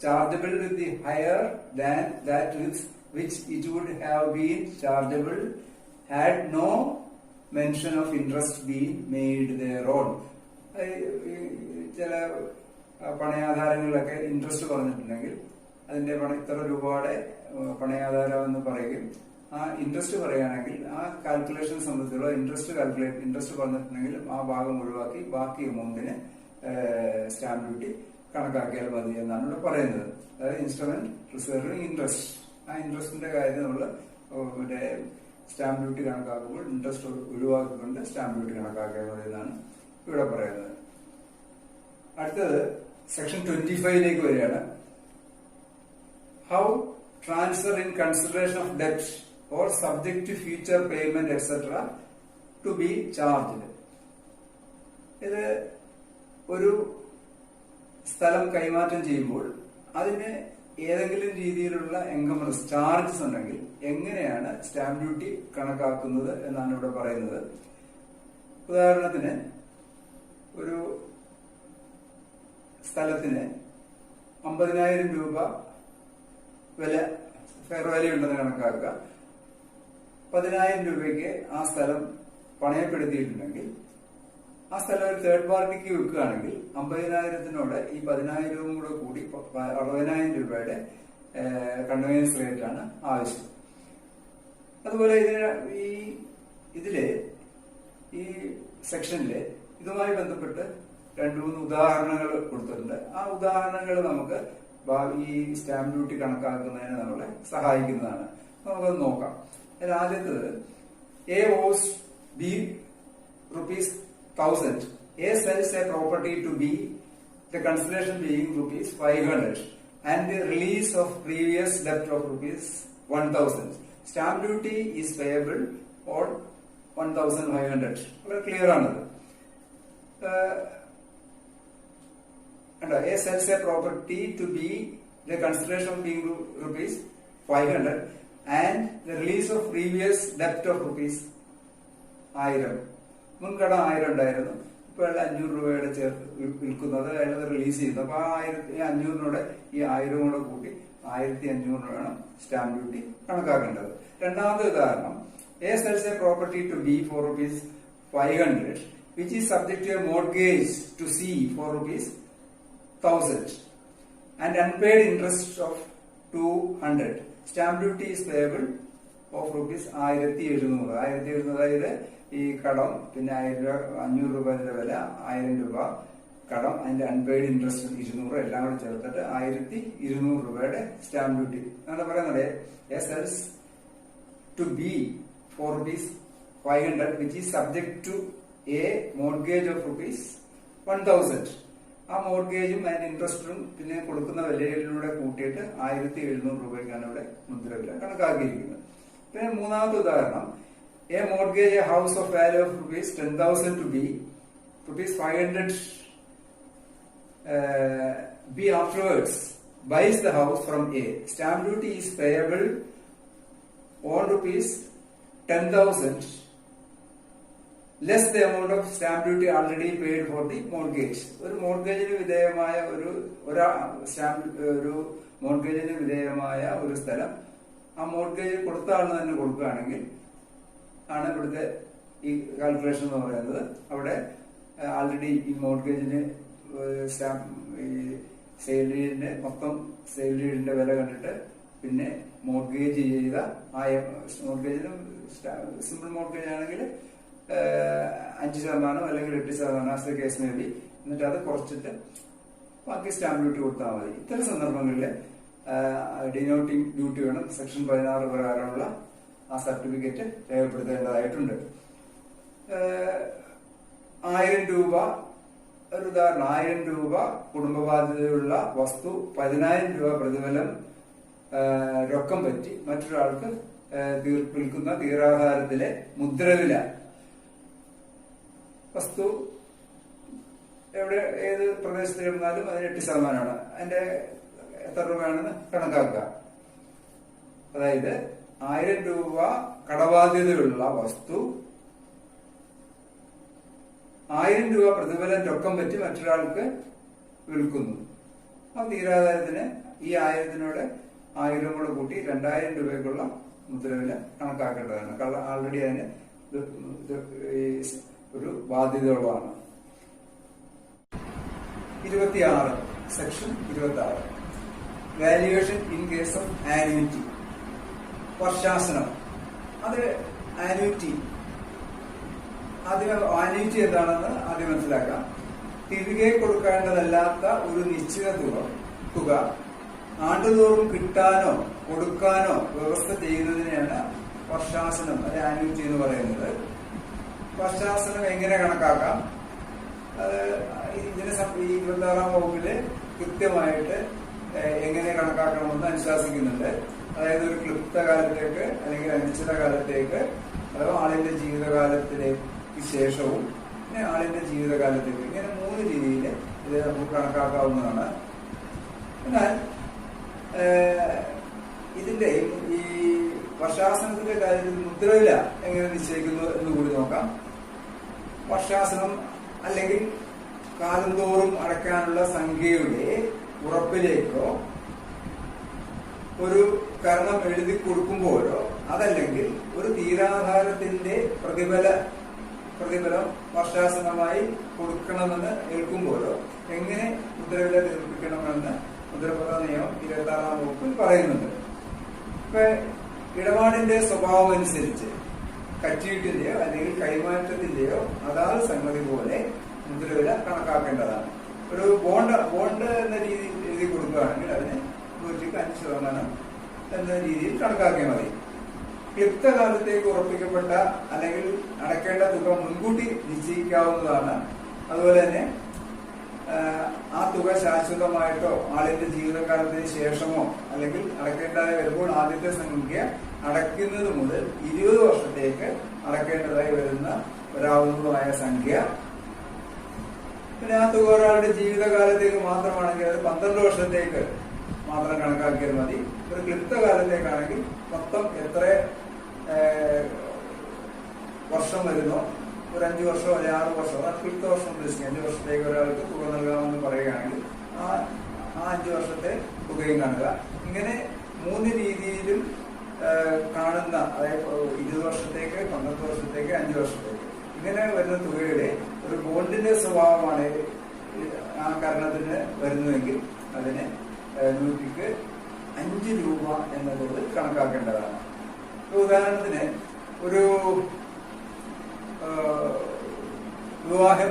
Speaker 1: chargeable with the higher than that with which it would have been chargeable had no mention of interest been made thereon. ചില പണയാധാരങ്ങളിലൊക്കെ interest പറഞ്ഞിട്ടുണ്ടെങ്കിൽ അതിന്റെ ഇത്ര രൂപയുടെ പണയാധാരം എന്ന് പറയുകയും ആ interest പറയുകയാണെങ്കിൽ ആ കാൽക്കുലേഷൻ സംബന്ധിച്ചുള്ള ഇൻട്രസ്റ്റ് പറഞ്ഞിട്ടുണ്ടെങ്കിൽ ആ ഭാഗം ഒഴിവാക്കി ബാക്കി എമൗണ്ടിന് സ്റ്റാമ്പ് ഡ്യൂട്ടി കണക്കാക്കിയാൽ മതി എന്നാണ് ഇവിടെ പറയുന്നത്. അതായത് ഇൻസ്ട്രുമെന്റ് റിസർവിംഗ് ഇൻട്രസ്റ്റ്, ആ ഇൻട്രസ്റ്റിന്റെ കാര്യം നമ്മൾ മറ്റേ സ്റ്റാമ്പ് ഡ്യൂട്ടി കണക്കാക്കുമ്പോൾ ഇൻട്രസ്റ്റ് ഒഴിവാക്കിക്കൊണ്ട് സ്റ്റാമ്പ് ഡ്യൂട്ടി കണക്കാക്കിയാൽ മതി എന്നാണ് ഇവിടെ പറയുന്നത്. അടുത്തത് സെക്ഷൻ 25ലേക്ക് വരികയാണ്. How transfer in consideration of ഡെപ്റ്റ് or subject to future payment etc. to be charged. ഇത് ഒരു സ്ഥലം കൈമാറ്റം ചെയ്യുമ്പോൾ അതിന് ഏതെങ്കിലും രീതിയിലുള്ള എൻകംബറൻസ് ചാർജസ് ഉണ്ടെങ്കിൽ എങ്ങനെയാണ് സ്റ്റാമ്പ് ഡ്യൂട്ടി കണക്കാക്കുന്നത് എന്നാണ് ഇവിടെ പറയുന്നത്. ഉദാഹരണത്തിന് ഒരു സ്ഥലത്തിന് 50,000 രൂപ വില ഫെയർ വാല്യൂ ഉണ്ടെന്ന് കണക്കാക്കുക. 10,000 രൂപയ്ക്ക് ആ സ്ഥലം പണയപ്പെടുത്തിയിട്ടുണ്ടെങ്കിൽ ആ സ്ഥലം ഒരു തേർഡ് പാർട്ടിക്ക് വിൽക്കുകയാണെങ്കിൽ 50,000-നോട് ഈ 10,000 കൂടെ കൂടി 60,000 രൂപയുടെ കൺവെയൻസ് റേറ്റ് ആണ് ആവശ്യം. അതുപോലെ ഇതില് ഈ സെക്ഷനില് ഇതുമായി ബന്ധപ്പെട്ട് 2-3 ഉദാഹരണങ്ങൾ കൊടുത്തിട്ടുണ്ട്. ആ ഉദാഹരണങ്ങൾ നമുക്ക് ഈ സ്റ്റാമ്പ് ഡ്യൂട്ടി കണക്കാക്കുന്നതിന് നമ്മളെ സഹായിക്കുന്നതാണ്. നമുക്കത് നോക്കാം. ആദ്യത്തത് A owes B ₹1,000. A sells a property to B, the consideration being ₹500 and the release of previous debt of ₹1,000. Stamp duty is payable on 1,500. വളരെ ക്ലിയർ ആണത്. A sells a property to B, the consideration being ₹500 and the release of previous debt of ₹1,000. മുൻകട 1,000 ഉണ്ടായിരുന്നു, ഇപ്പൊ 500 രൂപയുടെ ചേർത്ത് വിൽക്കുന്നത്, അയാളത് release ചെയ്യുന്നു. അപ്പൊ ആ 500-നോടെ ഈ 1,000 കൂടെ കൂട്ടി 1,500 വേണം സ്റ്റാമ്പ് ഡ്യൂട്ടി കണക്കാക്കേണ്ടത്. രണ്ടാമത്തെ ഉദാഹരണം, A sells a property to B for ₹500 which is subject to a mortgage to C for ₹1,000 and unpaid interest of 200. Stamp duty is payable of ₹1,700. 1,700 അതായത് ഈ കടം, പിന്നെ 500 രൂപയുടെ വില, 1,000 രൂപ കടം, അതിന്റെ അൺപെയ്ഡ് ഇൻട്രസ്റ്റ് 200 എല്ലാം കൂടെ ചേർത്തിട്ട് 1,200 രൂപയുടെ സ്റ്റാമ്പ് ഡ്യൂട്ടി എന്നാണ് പറയുന്നത്. A sells to B for ₹500 which is subject to a mortgage of ₹1,000. ആ മോർഗേജും അതിന്റെ ഇൻട്രസ്റ്റും പിന്നെ കൊടുക്കുന്ന വിലയിലൂടെ കൂട്ടിയിട്ട് 1,700 രൂപയ്ക്കാണ് ഇവിടെ മുദ്രവില കണക്കാക്കിയിരിക്കുന്നത്. പിന്നെ മൂന്നാമത്തെ ഉദാഹരണം, A mortgage a house of value of ₹10,000 to B ₹500 B afterwards buys the house from A. Stamp duty is payable on ₹10,000 less the amount of stamp duty already paid for the mortgage. ഒരു മോർഗേജിന് വിധേയമായ ഒരു മോർഗേജിന് വിധേയമായ ഒരു സ്ഥലം ആ mortgage കൊടുത്ത ആളിന് തന്നെ കൊടുക്കുകയാണെങ്കിൽ ആണ് ഇവിടുത്തെ ഈ കാൽക്കുലേഷൻ എന്ന് പറയുന്നത്. അവിടെ ആൾറെഡി ഈ മോർഗേജിന് സെയിൽ ഡീഡിന്റെ മൊത്തം സെയിൽ ഡീഡിന്റെ വില കണ്ടിട്ട് പിന്നെ മോർഗേജ് ചെയ്ത മോർഗേജിനും സിമ്പിൾ മോർഗേജ് ആണെങ്കിൽ 5% അല്ലെങ്കിൽ 8% as the case may be, എന്നിട്ട് അത് കുറച്ചിട്ട് ബാക്കി സ്റ്റാമ്പ് ഡ്യൂട്ടി കൊടുത്താൽ മതി. ഇത്തരം സന്ദർഭങ്ങളിൽ ഡിനോട്ടിംഗ് ഡ്യൂട്ടി വേണം. സെക്ഷൻ 16 പ്രകാരമുള്ള ആ സർട്ടിഫിക്കറ്റ് രേഖപ്പെടുത്തേണ്ടതായിട്ടുണ്ട്. 1000 രൂപ, ഒരു ഉദാഹരണം, 1000 രൂപ കുടുംബ ബാധ്യതയുള്ള വസ്തു 10,000 രൂപ പ്രതിഫലം രൊക്കം പറ്റി മറ്റൊരാൾക്ക് വിൽക്കുന്ന തീരാധാരത്തിലെ മുദ്രവില. വസ്തു എവിടെ ഏത് പ്രദേശത്ത് ഇരുന്നാലും അതിന് 8%. അതിന്റെ എത്ര രൂപയാണെന്ന് കണക്കാക്കുക. അതായത് 1000 രൂപ കടബാധ്യതയുള്ള വസ്തു 1000 രൂപ പ്രതിഫലം രൊക്കം പറ്റി മറ്റൊരാൾക്ക് വിൽക്കുന്നു. ആ തീരാധാരത്തിന് ഈ 1000-നോട് 1000 കൂടെ കൂട്ടി 2000 രൂപയ്ക്കുള്ള മുദ്രവില കണക്കാക്കേണ്ടതാണ്. ആൾറെഡി അതിന് ഒരു ബാധ്യതയുള്ളതാണ്. 26 section 26 valuation in case of annuity. വർഷാസനം, അത് ആന്യൂറ്റി. ആന്യൂറ്റി എന്താണെന്ന് ആദ്യം മനസ്സിലാക്കാം. തിരികെ കൊടുക്കേണ്ടതല്ലാത്ത ഒരു നിശ്ചിത തുക ആണ്ടുതോറും കിട്ടാനോ കൊടുക്കാനോ വ്യവസ്ഥ ചെയ്യുന്നതിനെയാണ് വർഷാസനം, അത് ആന്യൂറ്റി എന്ന് പറയുന്നത്. വർഷാസനം എങ്ങനെ കണക്കാക്കാം? അത് ഇതിന് ഈ 26-ാം വകുപ്പില് കൃത്യമായിട്ട് എങ്ങനെ കണക്കാക്കണമെന്ന് അനുശാസിക്കുന്നുണ്ട്. അതായത് ഒരു ക്ലിപ്തകാലത്തേക്ക് അല്ലെങ്കിൽ അനിശ്ചിത കാലത്തേക്ക്, അഥവാ ആളിന്റെ ജീവിതകാലത്തിലേക്ക് ശേഷവും പിന്നെ ആളിന്റെ ജീവിതകാലത്തേക്ക്, ഇങ്ങനെ 3 രീതിയിൽ ഇത് നമുക്ക് കണക്കാക്കാവുന്നതാണ്. എന്നാൽ ഇതിന്റെ ഈ വർഷാസനത്തിന്റെ കാര്യത്തിൽ മുദ്രവില എങ്ങനെ നിശ്ചയിക്കുന്നു എന്ന് കൂടി നോക്കാം. വർഷാസനം അല്ലെങ്കിൽ കാലം തോറും അടയ്ക്കാനുള്ള സംഖ്യയുടെ ഉറപ്പിലേക്കോ ഒരു കരണം എഴുതി കൊടുക്കുമ്പോഴോ അതല്ലെങ്കിൽ ഒരു തീരാധാരത്തിന്റെ പ്രതിഫലം വർഷാസനമായി കൊടുക്കണമെന്ന് ഏൽക്കുമ്പോഴോ എങ്ങനെ മുദ്രവില നിർമ്മിക്കണമെന്ന് മുദ്രപത്ര നിയമം 26-ാം വകുപ്പിൽ പറയുന്നുണ്ട്. ഇപ്പൊ ഇടപാടിന്റെ സ്വഭാവം അനുസരിച്ച് കച്ചീട്ടിന്റെയോ അല്ലെങ്കിൽ കൈമാറ്റത്തിന്റെയോ അതാത് സംഗതി പോലെ മുദ്രവില കണക്കാക്കേണ്ടതാണ്. ഒരു ബോണ്ട് എന്ന രീതിയിൽ എഴുതി കൊടുക്കുകയാണെങ്കിൽ അതിന് 105% എന്ന രീതിയിൽ കണക്കാക്കിയാൽ മതി. ക്ലിപ്തകാലത്തേക്ക് ഉറപ്പിക്കപ്പെട്ട അല്ലെങ്കിൽ അടയ്ക്കേണ്ട തുക മുൻകൂട്ടി നിശ്ചയിക്കാവുന്നതാണ്. അതുപോലെ തന്നെ ആ തുക ശാശ്വതമായിട്ടോ ആളിന്റെ ജീവിതകാലത്തിന് ശേഷമോ അല്ലെങ്കിൽ അടയ്ക്കേണ്ടതായി വരുമ്പോൾ ആദ്യത്തെ സംഖ്യ അടയ്ക്കുന്നത് മുതൽ 20 വർഷത്തേക്ക് അടയ്ക്കേണ്ടതായി വരാവുന്നതുമായ സംഖ്യ. പിന്നെ ആ തുക ഒരാളുടെ ജീവിതകാലത്തേക്ക് മാത്രമാണെങ്കിൽ അത് 12 വർഷത്തേക്ക് മാത്രം കണക്കാക്കിയാൽ മതി. ഒരു ക്ലിപ്തകാലത്തേക്കാണെങ്കിൽ മൊത്തം എത്ര വർഷം വരുന്നോ, ഒരു 5 വർഷമോ അല്ലെങ്കിൽ 6 വർഷമോ, അതാണ് ക്ലിപ്ത വർഷം ഉദ്ദേശിക്കുക. 5 വർഷത്തേക്ക് ഒരാൾക്ക് തുക നൽകാമെന്ന് പറയുകയാണെങ്കിൽ ആ 5 വർഷത്തെ തുകയും കാണുക. ഇങ്ങനെ 3 രീതിയിലും കാണുന്ന, അതായത് 20 വർഷത്തേക്ക്, 12 വർഷത്തേക്ക്, 5 വർഷത്തേക്ക്, ഇങ്ങനെ വരുന്ന തുകയുടെ ഒരു ബോണ്ടിന്റെ സ്വഭാവമാണ് ആ കരണത്തിന് വരുന്നതെങ്കിൽ അതിന് 100ക്ക് 5 രൂപ എന്ന തോതിൽ കണക്കാക്കേണ്ടതാണ്. ഉദാഹരണത്തിന് ഒരു വിവാഹം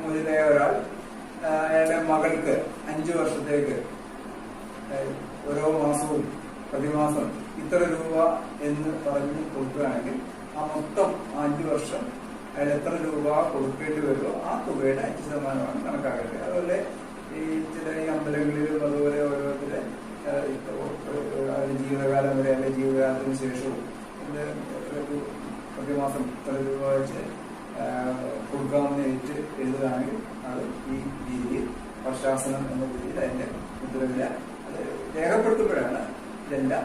Speaker 1: മോചിതയായ ഒരാൾ അയാളുടെ മകൾക്ക് 5 വർഷത്തേക്ക് ഓരോ മാസവും പ്രതിമാസം ഇത്ര രൂപ എന്ന് പറഞ്ഞ് കൊടുക്കുകയാണെങ്കിൽ ആ മൊത്തം 5 വർഷം അയാൾ എത്ര രൂപ കൊടുക്കേണ്ടി വരുമോ ആ തുകയുടെ 5% കണക്കാക്കേണ്ടത്. അതുപോലെ ഈ ചില ഈ അമ്പലങ്ങളിലും അതുപോലെ ഓരോരുത്തരെ ജീവിതകാലം വരെ അല്ലെങ്കിൽ ജീവിതകാലത്തിന് ശേഷവും പ്രതിമാസം ഇത്ര രൂപ വെച്ച് കൊടുക്കാമെന്ന് എഴുതുകയാണെങ്കിൽ അത് ഈ രീതിയിൽ വർഷാസനം എന്ന രീതിയിൽ അതിന്റെ മുദ്രവില അത് രേഖപ്പെടുത്തുമ്പോഴാണ് ഇതെല്ലാം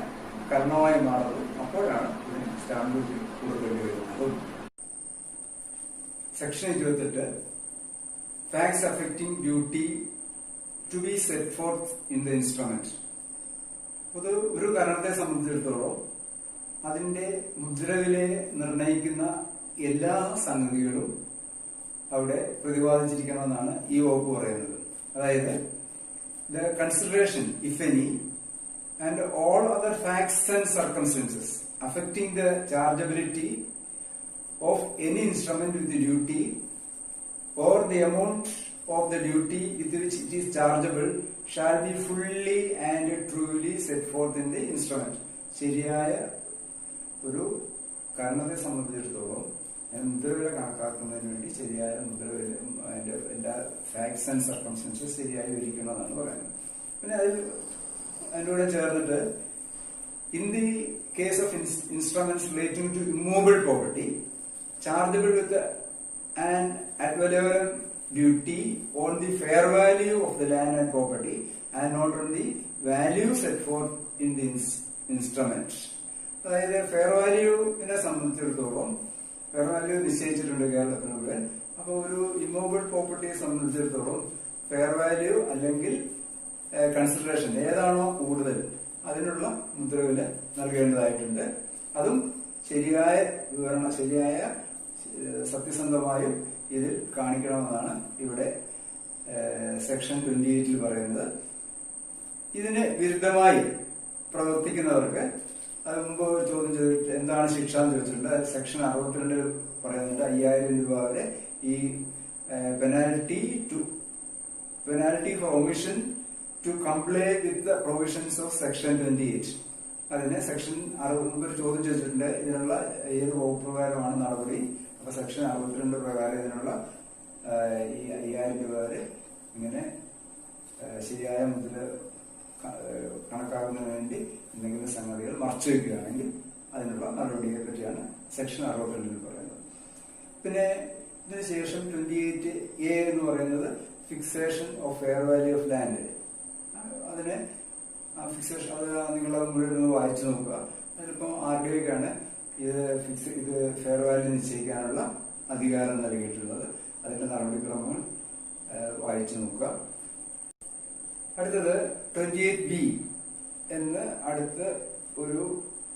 Speaker 1: കർണമായി മാറുന്നത്. അപ്പോഴാണ് ഇതിന് സ്റ്റാമ്പ് ഡ്യൂട്ടി കൊടുക്കേണ്ടി വരുന്നത്. Section 28 facts affecting duty to be set forth in the instrument. ഒരു കരണത്തെ സംബന്ധിച്ചിടത്തോളം അതിന്റെ മുദ്രവിലെ നിർണയിക്കുന്ന എല്ലാ സംഗതികളും അവിടെ പ്രതിപാദിച്ചിരിക്കണമെന്നാണ് ഈ വകുപ്പ് പറയുന്നത്. അതായത് the consideration if any and all other facts and circumstances affecting the chargeability of any instrument with duty or the amount of the duty with which it is chargeable shall be fully and truly set forth in the instrument. ശരിയായ ഒരു കാരണത്തെ സംബന്ധിച്ചിടത്തോളം മുദ്രവില കണക്കാക്കുന്നതിന് വേണ്ടി ശരിയായ മുദ്രവില അതിന്റെ എല്ലാ facts and circumstances ശരിയായി വിവരിക്കണമെന്നാണ് പറയുന്നത്. പിന്നെ അതിന്റെ കൂടെ ചേർന്നിട്ട് in the case of instruments relating to immovable property chargeable with an ad valorem duty on the fair value of the land and property and not on the value set forth in the instrument. അതായത് fair വാല്യൂവിനെ സംബന്ധിച്ചിടത്തോളം fair value നിശ്ചയിച്ചിട്ടുണ്ട് കേരളത്തിന് മുഴുവൻ. അപ്പോൾ ഒരു immovable പ്രോപ്പർട്ടിയെ സംബന്ധിച്ചിടത്തോളം fair value അല്ലെങ്കിൽ കൺസിഡറേഷൻ ഏതാണോ കൂടുതൽ അതിനുള്ള മുദ്രവില നൽകേണ്ടതായിട്ടുണ്ട്. അതും ശരിയായ വിവരണം ശരിയായ സത്യസന്ധമായും ഇതിൽ കാണിക്കണമെന്നാണ് ഇവിടെ സെക്ഷൻ 28 പറയുന്നത്. ഇതിന് വിരുദ്ധമായി പ്രവർത്തിക്കുന്നവർക്ക് അത് മുമ്പ് ചോദ്യം ചെയ്തിട്ട് എന്താണ് ശിക്ഷ എന്ന് ചോദിച്ചിട്ടുണ്ട്. സെക്ഷൻ 62 പറയുന്നുണ്ട് 5000 രൂപ വരെ ഈ penalty for omission to comply with the provisions of section 28. അതിന് സെക്ഷൻ 60 ചോദ്യം ചോദിച്ചിട്ടുണ്ട് ഇതിനുള്ള ഏത് വകുപ്പ് പ്രകാരമാണ് നടപടി. അപ്പൊ സെക്ഷൻ 62 പ്രകാരം ഇതിനുള്ള ഈ 5000 രൂപ വരെ ഇങ്ങനെ ശരിയായ മുതൽ കണക്കാക്കുന്നതിന് വേണ്ടി എന്തെങ്കിലും സംഗതികൾ മറച്ചു വയ്ക്കുകയാണെങ്കിൽ അതിനുള്ള നടപടിയെ പറ്റിയാണ് സെക്ഷൻ 62 പറയുന്നത്. പിന്നെ ഇതിന് ശേഷം 28A എന്ന് പറയുന്നത് fixation of fair value of land. അതിന് ഫിക്സേഷൻ അത് നിങ്ങളത് മുഴുവൻ വായിച്ചു നോക്കുക. അതിലിപ്പോ RDOയ്ക്കാണ് ഇത് ഫെയർ വാല്യൂ നിശ്ചയിക്കാനുള്ള അധികാരം നൽകിയിട്ടുള്ളത്. അതിന്റെ നടപടിക്രമങ്ങൾ വായിച്ചു നോക്കുക. അടുത്തത് 28B എന്ന് അടുത്ത് ഒരു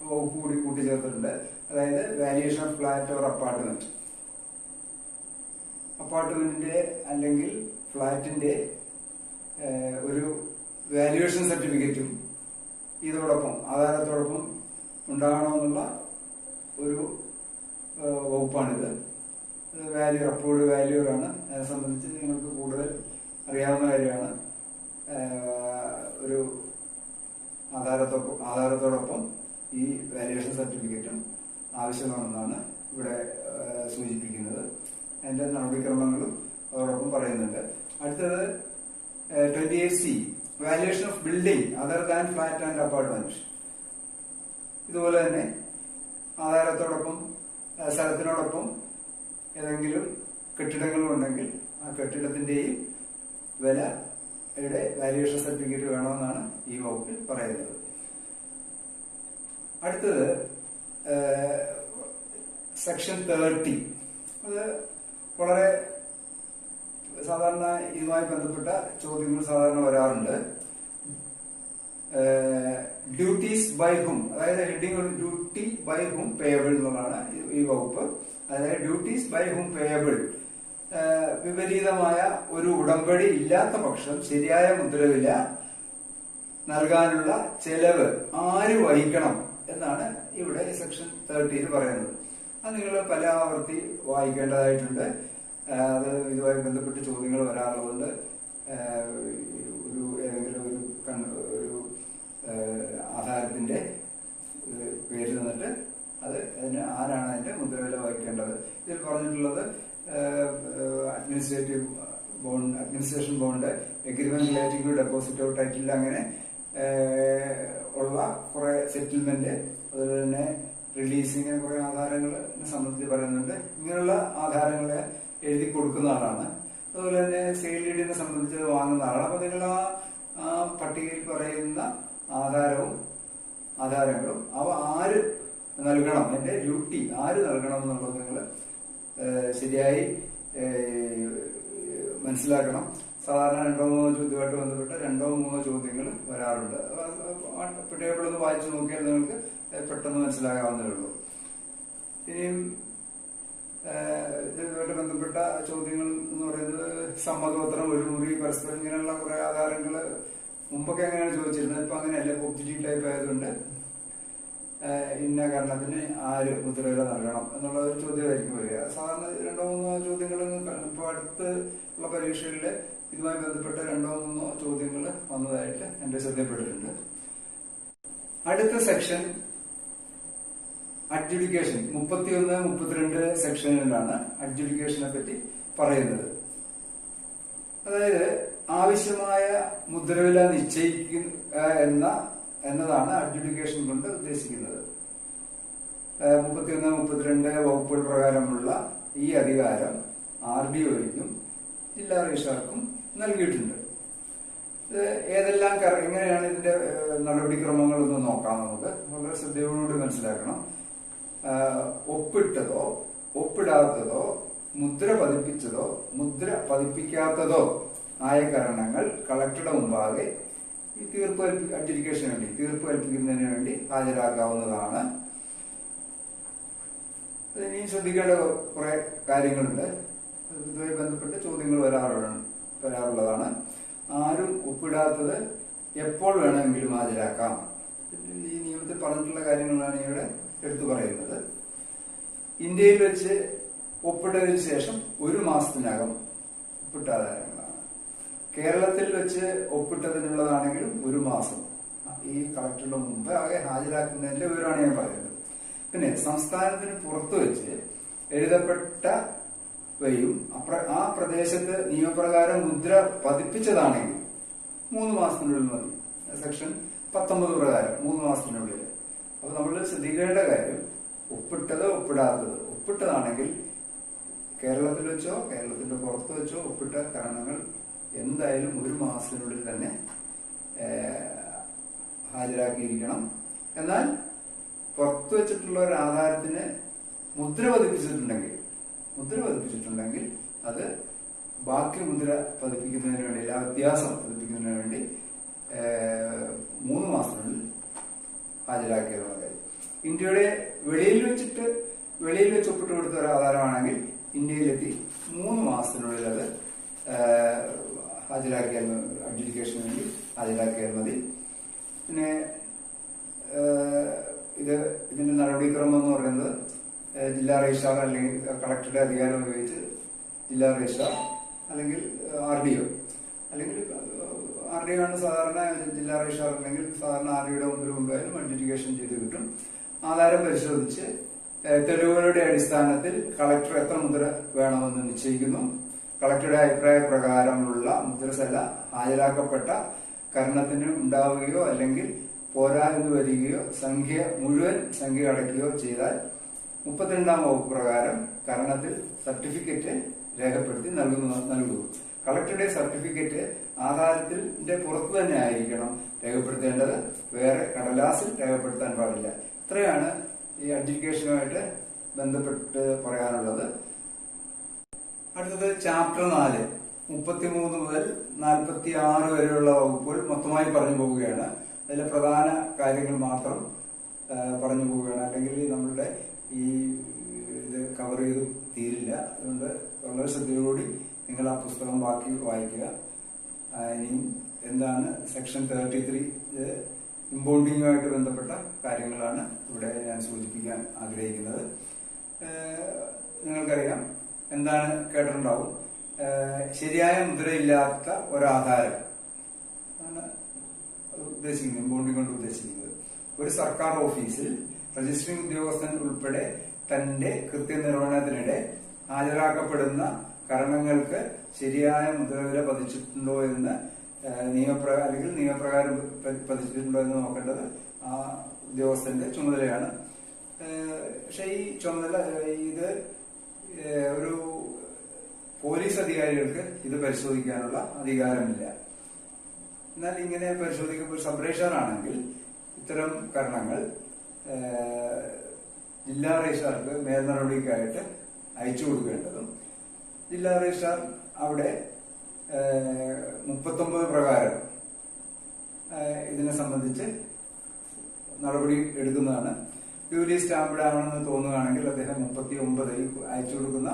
Speaker 1: വകുപ്പ് കൂടി കൂട്ടിച്ചേർത്തിട്ടുണ്ട്. അതായത് valuation of flat or apartment. അപ്പാർട്ട്മെന്റിന്റെ അല്ലെങ്കിൽ ഫ്ലാറ്റിന്റെ ഒരു വാല്യുവേഷൻ സർട്ടിഫിക്കറ്റും ഇതോടൊപ്പം ആധാരത്തോടൊപ്പം ഉണ്ടാകണമെന്നുള്ള ഒരു വകുപ്പാണിത്. അപ്രൂവ്ഡ് വാല്യൂർ ആണ്. അതിനെ സംബന്ധിച്ച് നിങ്ങൾക്ക് കൂടുതൽ അറിയാവുന്ന കാര്യമാണ്. ഒരു ആധാരത്തോടൊപ്പം ഈ വാല്യുവേഷൻ സർട്ടിഫിക്കറ്റും ആവശ്യമാണെന്നാണ് ഇവിടെ സൂചിപ്പിക്കുന്നത്. അതിന്റെ നടപടിക്രമങ്ങളും അതോടൊപ്പം പറയുന്നുണ്ട്. അടുത്തത് 28C valuation of building other than flat and apartment. ഇതുപോലെ തന്നെ ആധാരത്തോടൊപ്പം സ്ഥലത്തിനോടൊപ്പം ഏതെങ്കിലും കെട്ടിടങ്ങളുണ്ടെങ്കിൽ ആ കെട്ടിടത്തിന്റെയും വിലയുടെ വാല്യുവേഷൻ സർട്ടിഫിക്കറ്റ് വേണമെന്നാണ് ഈ വകുപ്പിൽ പറയുന്നത്. അടുത്തത് സെക്ഷൻ 30. അത് വളരെ സാധാരണ ഇതുമായി ബന്ധപ്പെട്ട ചോദ്യങ്ങൾ സാധാരണ വരാറുണ്ട്. ഡ്യൂട്ടീസ് ബൈ ഹും, അതായത് heading duty by whom payable എന്നുള്ളതാണ് ഈ വകുപ്പ്. അതായത് ഡ്യൂട്ടീസ് ബൈ ഹും പേയബിൾ വിപരീതമായ ഒരു ഉടമ്പടി ഇല്ലാത്ത പക്ഷം ശരിയായ മുദ്രവില നൽകാനുള്ള ചെലവ് ആര് വഹിക്കണം എന്നാണ് ഇവിടെ സെക്ഷൻ 30 പറയുന്നത്. അത് നിങ്ങൾ പല ആവർത്തി വായിക്കേണ്ടതായിട്ടുണ്ട്. അത് ഇതുമായി ബന്ധപ്പെട്ട് ചോദ്യങ്ങൾ വരാറുള്ളതുകൊണ്ട് ഒരു ഏതെങ്കിലും ഒരു ആധാരത്തിന്റെ പേര് തന്നിട്ട് അതിന് ആരാണ് അതിന്റെ മുദ്രവില വഹിക്കേണ്ടത്. ഇതിൽ പറഞ്ഞിട്ടുള്ളത് administration bond, agreement relating to deposit of title, അങ്ങനെ ഉള്ള കുറെ സെറ്റിൽമെന്റ്, അതുപോലെ തന്നെ റിലീസിങ്, കുറെ ആധാരങ്ങളെ സംബന്ധിച്ച് പറയുന്നുണ്ട്. ഇങ്ങനെയുള്ള ആധാരങ്ങളെ എഴുതി കൊടുക്കുന്ന ആളാണ്. അതുപോലെ തന്നെ സെയിൽ ഡീഡിനെ സംബന്ധിച്ച് വാങ്ങുന്ന ആളാണ്. അപ്പൊ നിങ്ങൾ ആ പട്ടികയിൽ പറയുന്ന ആധാരങ്ങളും അവ ആര് നൽകണം, അതിന്റെ ഡ്യൂട്ടി ആര് നൽകണം എന്നുള്ളത് നിങ്ങൾ ശരിയായി മനസ്സിലാക്കണം. സാധാരണ 2-3 ചോദ്യമായിട്ട് ബന്ധപ്പെട്ട് 2-3 ചോദ്യങ്ങൾ വരാറുണ്ട്. ടേബിൾ ഒന്ന് വായിച്ചു നോക്കിയാൽ നിങ്ങൾക്ക് പെട്ടെന്ന് മനസ്സിലാകാവുന്നതേ ഉള്ളൂ. ഇനിയും ഇതുമായിട്ട് ബന്ധപ്പെട്ട ചോദ്യങ്ങൾ എന്ന് പറയുന്നത് സമ്മതപത്രം, ഒരു മുറി, പരസ്പരം, ഇങ്ങനെയുള്ള കുറെ ആധാരങ്ങൾ മുമ്പൊക്കെ അങ്ങനെയാണ് ചോദിച്ചിരുന്നത്. ഇപ്പൊ അങ്ങനെയല്ല, ഒബ്ജക്റ്റീവ് ടൈപ്പ് ആയതുകൊണ്ട് ഇന്ന കരണത്തിന് ആര് മുദ്രവില നൽകണം എന്നുള്ള ഒരു ചോദ്യമായിരിക്കും വരിക. സാധാരണ 2-3 ചോദ്യങ്ങൾ ഇപ്പോൾ അടുത്ത് ഉള്ള പരീക്ഷകളിൽ ഇതുമായി ബന്ധപ്പെട്ട 2-3 ചോദ്യങ്ങൾ വന്നതായിട്ട് എന്റെ ശ്രദ്ധയിൽപ്പെട്ടിട്ടുണ്ട്. അടുത്ത സെക്ഷൻ അഡ്ജുഡിക്കേഷൻ. 31-32 സെക്ഷനിലാണ് അഡ്ജുഡിക്കേഷനെ പറ്റി പറയുന്നത്. അതായത് ആവശ്യമായ മുദ്രവില നിശ്ചയിക്കുക എന്നതാണ് അഡ്ജുഡിക്കേഷൻ കൊണ്ട് ഉദ്ദേശിക്കുന്നത്. 31-32 വകുപ്പുകൾ പ്രകാരമുള്ള ഈ അധികാരം RDOയ്ക്കും ജില്ലാ രജിസ്ട്രാർക്കും നൽകിയിട്ടുണ്ട്. ഏതെല്ലാം എങ്ങനെയാണ് ഇതിന്റെ നടപടിക്രമങ്ങൾ എന്ന് നോക്കാം. നമുക്ക് വളരെ ശ്രദ്ധയോടുകൂടി മനസ്സിലാക്കണം. ഒപ്പിട്ടതോ ഒപ്പിടാത്തതോ മുദ്ര പതിപ്പിച്ചതോ മുദ്ര പതിപ്പിക്കാത്തതോ ആയ കാരണങ്ങൾ കളക്ടറുടെ മുമ്പാകെ ഈ അഡ്ജുഡിക്കേഷന് വേണ്ടി തീർപ്പ് കൽപ്പിക്കുന്നതിന് വേണ്ടി ഹാജരാക്കാവുന്നതാണ്. ഇനി ശ്രദ്ധിക്കേണ്ട കുറെ കാര്യങ്ങളുണ്ട്. ഇതുമായി ബന്ധപ്പെട്ട് ചോദ്യങ്ങൾ വരാറുള്ളതാണ്. ആരും ഒപ്പിടാത്തത് എപ്പോൾ വേണമെങ്കിലും ഹാജരാക്കാം. ഈ നിയമത്തിൽ പറഞ്ഞിട്ടുള്ള കാര്യങ്ങളാണ് ഇവിടെ എടുത്തു പറയുന്നത്. ഇന്ത്യയിൽ വെച്ച് ഒപ്പിട്ടതിന് ശേഷം 1 മാസത്തിനകം ഒപ്പിട്ട ആധാരങ്ങളാണ്. കേരളത്തിൽ വെച്ച് ഒപ്പിട്ടതിനുള്ളതാണെങ്കിലും 1 മാസം. ഈ കളക്ടറുടെ മുമ്പ് ആകെ ഹാജരാക്കുന്നതിന്റെ വിവരമാണ് ഞാൻ പറയുന്നത്. പിന്നെ സംസ്ഥാനത്തിന് പുറത്തു വെച്ച് എഴുതപ്പെട്ടവയും ആ പ്രദേശത്ത് നിയമപ്രകാരം മുദ്ര പതിപ്പിച്ചതാണെങ്കിൽ 3 മാസത്തിനുള്ളിൽ മതി. സെക്ഷൻ 19 പ്രകാരം 3 മാസത്തിനുള്ളിൽ. അപ്പൊ നമ്മൾ ശ്രദ്ധിക്കേണ്ട കാര്യം ഒപ്പിട്ടതോ ഒപ്പിടാത്തത്. ഒപ്പിട്ടതാണെങ്കിൽ കേരളത്തിൽ വെച്ചോ കേരളത്തിന്റെ പുറത്ത് വെച്ചോ ഒപ്പിട്ട കാരണങ്ങൾ എന്തായാലും 1 മാസത്തിനുള്ളിൽ തന്നെ ഹാജരാക്കിയിരിക്കണം. എന്നാൽ പുറത്തു വെച്ചിട്ടുള്ള ഒരു ആധാരത്തിന് മുദ്ര പതിപ്പിച്ചിട്ടുണ്ടെങ്കിൽ അത് ബാക്കി മുദ്ര പതിപ്പിക്കുന്നതിന് വേണ്ടി ആ വ്യത്യാസം പതിപ്പിക്കുന്നതിന് വേണ്ടി 3 മാസത്തിനുള്ളിൽ ഹാജരാക്കിയത് മതി. ഇന്ത്യയുടെ വെളിയിൽ വെച്ച് ഒപ്പിട്ട് കൊടുത്ത ഒരു ആധാരമാണെങ്കിൽ ഇന്ത്യയിലെത്തി 3 മാസത്തിനുള്ളിൽ അത് ഹാജരാക്കിയാൽ അഡ്ജുഡിക്കേഷന് വേണ്ടി ഹാജരാക്കിയാൽ മതി. പിന്നെ ഇതിന്റെ നടപടിക്രമം എന്ന് പറയുന്നത് ജില്ലാ രജിസ്ട്രാർ അല്ലെങ്കിൽ കളക്ടറുടെ അധികാരം ഉപയോഗിച്ച് ജില്ലാ രജിസ്ട്രാർ അല്ലെങ്കിൽ RDO അല്ലെങ്കിൽ RDO ആണ് സാധാരണ. ജില്ലാ രജിസ്ട്രാർ അല്ലെങ്കിൽ സാധാരണ RDOയുടെ മുമ്പിൽ കൊണ്ടുപോയാലും അഡ്ജുഡിക്കേഷൻ ചെയ്ത് കിട്ടും. ആധാരം പരിശോധിച്ച് തെളിവുകളുടെ അടിസ്ഥാനത്തിൽ കളക്ടർ എത്ര മുദ്ര വേണമെന്ന് നിശ്ചയിക്കുന്നു. കളക്ടറുടെ അഭിപ്രായ പ്രകാരമുള്ള മുദ്രസല ഹാജരാക്കപ്പെട്ട കരണത്തിന് ഉണ്ടാവുകയോ അല്ലെങ്കിൽ പോരാ എന്ന് വരികയോ മുഴുവൻ സംഖ്യ അടയ്ക്കുകയോ ചെയ്താൽ 32-ാം വകുപ്പ് പ്രകാരം കരണത്തിൽ സർട്ടിഫിക്കറ്റ് രേഖപ്പെടുത്തി നൽകുക. കളക്ടറുടെ സർട്ടിഫിക്കറ്റ് ആധാരത്തിന്റെ പുറത്തു തന്നെ ആയിരിക്കണം രേഖപ്പെടുത്തേണ്ടത്. വേറെ കടലാസിൽ രേഖപ്പെടുത്താൻ പാടില്ല. ഇത്രയാണ് ഈ അഡ്ജുഡിക്കേഷനുമായിട്ട് ബന്ധപ്പെട്ട് പറയാനുള്ളത്. അടുത്തത് ചാപ്റ്റർ 4 33 മുതൽ 46 വരെയുള്ള വകുപ്പുകൾ മൊത്തമായി പറഞ്ഞു പോവുകയാണ്. അതിലെ പ്രധാന കാര്യങ്ങൾ മാത്രം പറഞ്ഞു പോവുകയാണ്. അല്ലെങ്കിൽ നമ്മളുടെ ഈ ഇത് കവർ ചെയ്ത് തീരില്ല. അതുകൊണ്ട് വളരെ ശ്രദ്ധയോടുകൂടി നിങ്ങൾ ആ പുസ്തകം ബാക്കി വായിക്കുക. ഇനിയും എന്താണ് സെക്ഷൻ 33 ഇമ്പൗണ്ടിങ്ങുമായിട്ട് ബന്ധപ്പെട്ട കാര്യങ്ങളാണ് ഇവിടെ ഞാൻ സൂചിപ്പിക്കാൻ ആഗ്രഹിക്കുന്നത്. നിങ്ങൾക്കറിയാം, എന്താണ് കേട്ടിട്ടുണ്ടാവും, ശരിയായ മുദ്രയില്ലാത്ത ഒരാധാരം ആണ് ഉദ്ദേശിക്കുന്നത്. ഇമ്പൗണ്ടിങ് കൊണ്ട് ഉദ്ദേശിക്കുന്നത് ഒരു സർക്കാർ ഓഫീസിൽ രജിസ്ട്രിംഗ് ഉദ്യോഗസ്ഥൻ ഉൾപ്പെടെ തന്റെ കൃത്യനിർവഹണത്തിനിടെ ഹാജരാക്കപ്പെടുന്ന കരണങ്ങൾക്ക് ശരിയായ മുദ്രവില പതിച്ചിട്ടുണ്ടോ എന്ന് നിയമപ്രകാരം പതിച്ചിട്ടുണ്ടോ എന്ന് നോക്കേണ്ടത് ആ ഉദ്യോഗസ്ഥന്റെ ചുമതലയാണ്. പക്ഷെ ഈ ചുമതല ഇത് ഒരു പോലീസ് അധികാരികൾക്ക് ഇത് പരിശോധിക്കാനുള്ള അധികാരമില്ല. എന്നാൽ ഇങ്ങനെ പരിശോധിക്കുമ്പോൾ സബ് രജിസ്ട്രാർ ആണെങ്കിൽ ഇത്തരം കരണങ്ങൾ ജില്ലാ രജിസ്ട്രാർക്ക് മേൽനടപടിക്കായിട്ട് അയച്ചു കൊടുക്കേണ്ടതും ജില്ലാ രജിസ്ട്രാർ അവിടെ 39 പ്രകാരം ഇതിനെ സംബന്ധിച്ച് നടപടി എടുക്കുന്നതാണ്. ഡ്യൂലി സ്റ്റാമ്പ്ഡ് ആണെന്ന് തോന്നുകയാണെങ്കിൽ അദ്ദേഹം 39 അയച്ചു കൊടുക്കുന്ന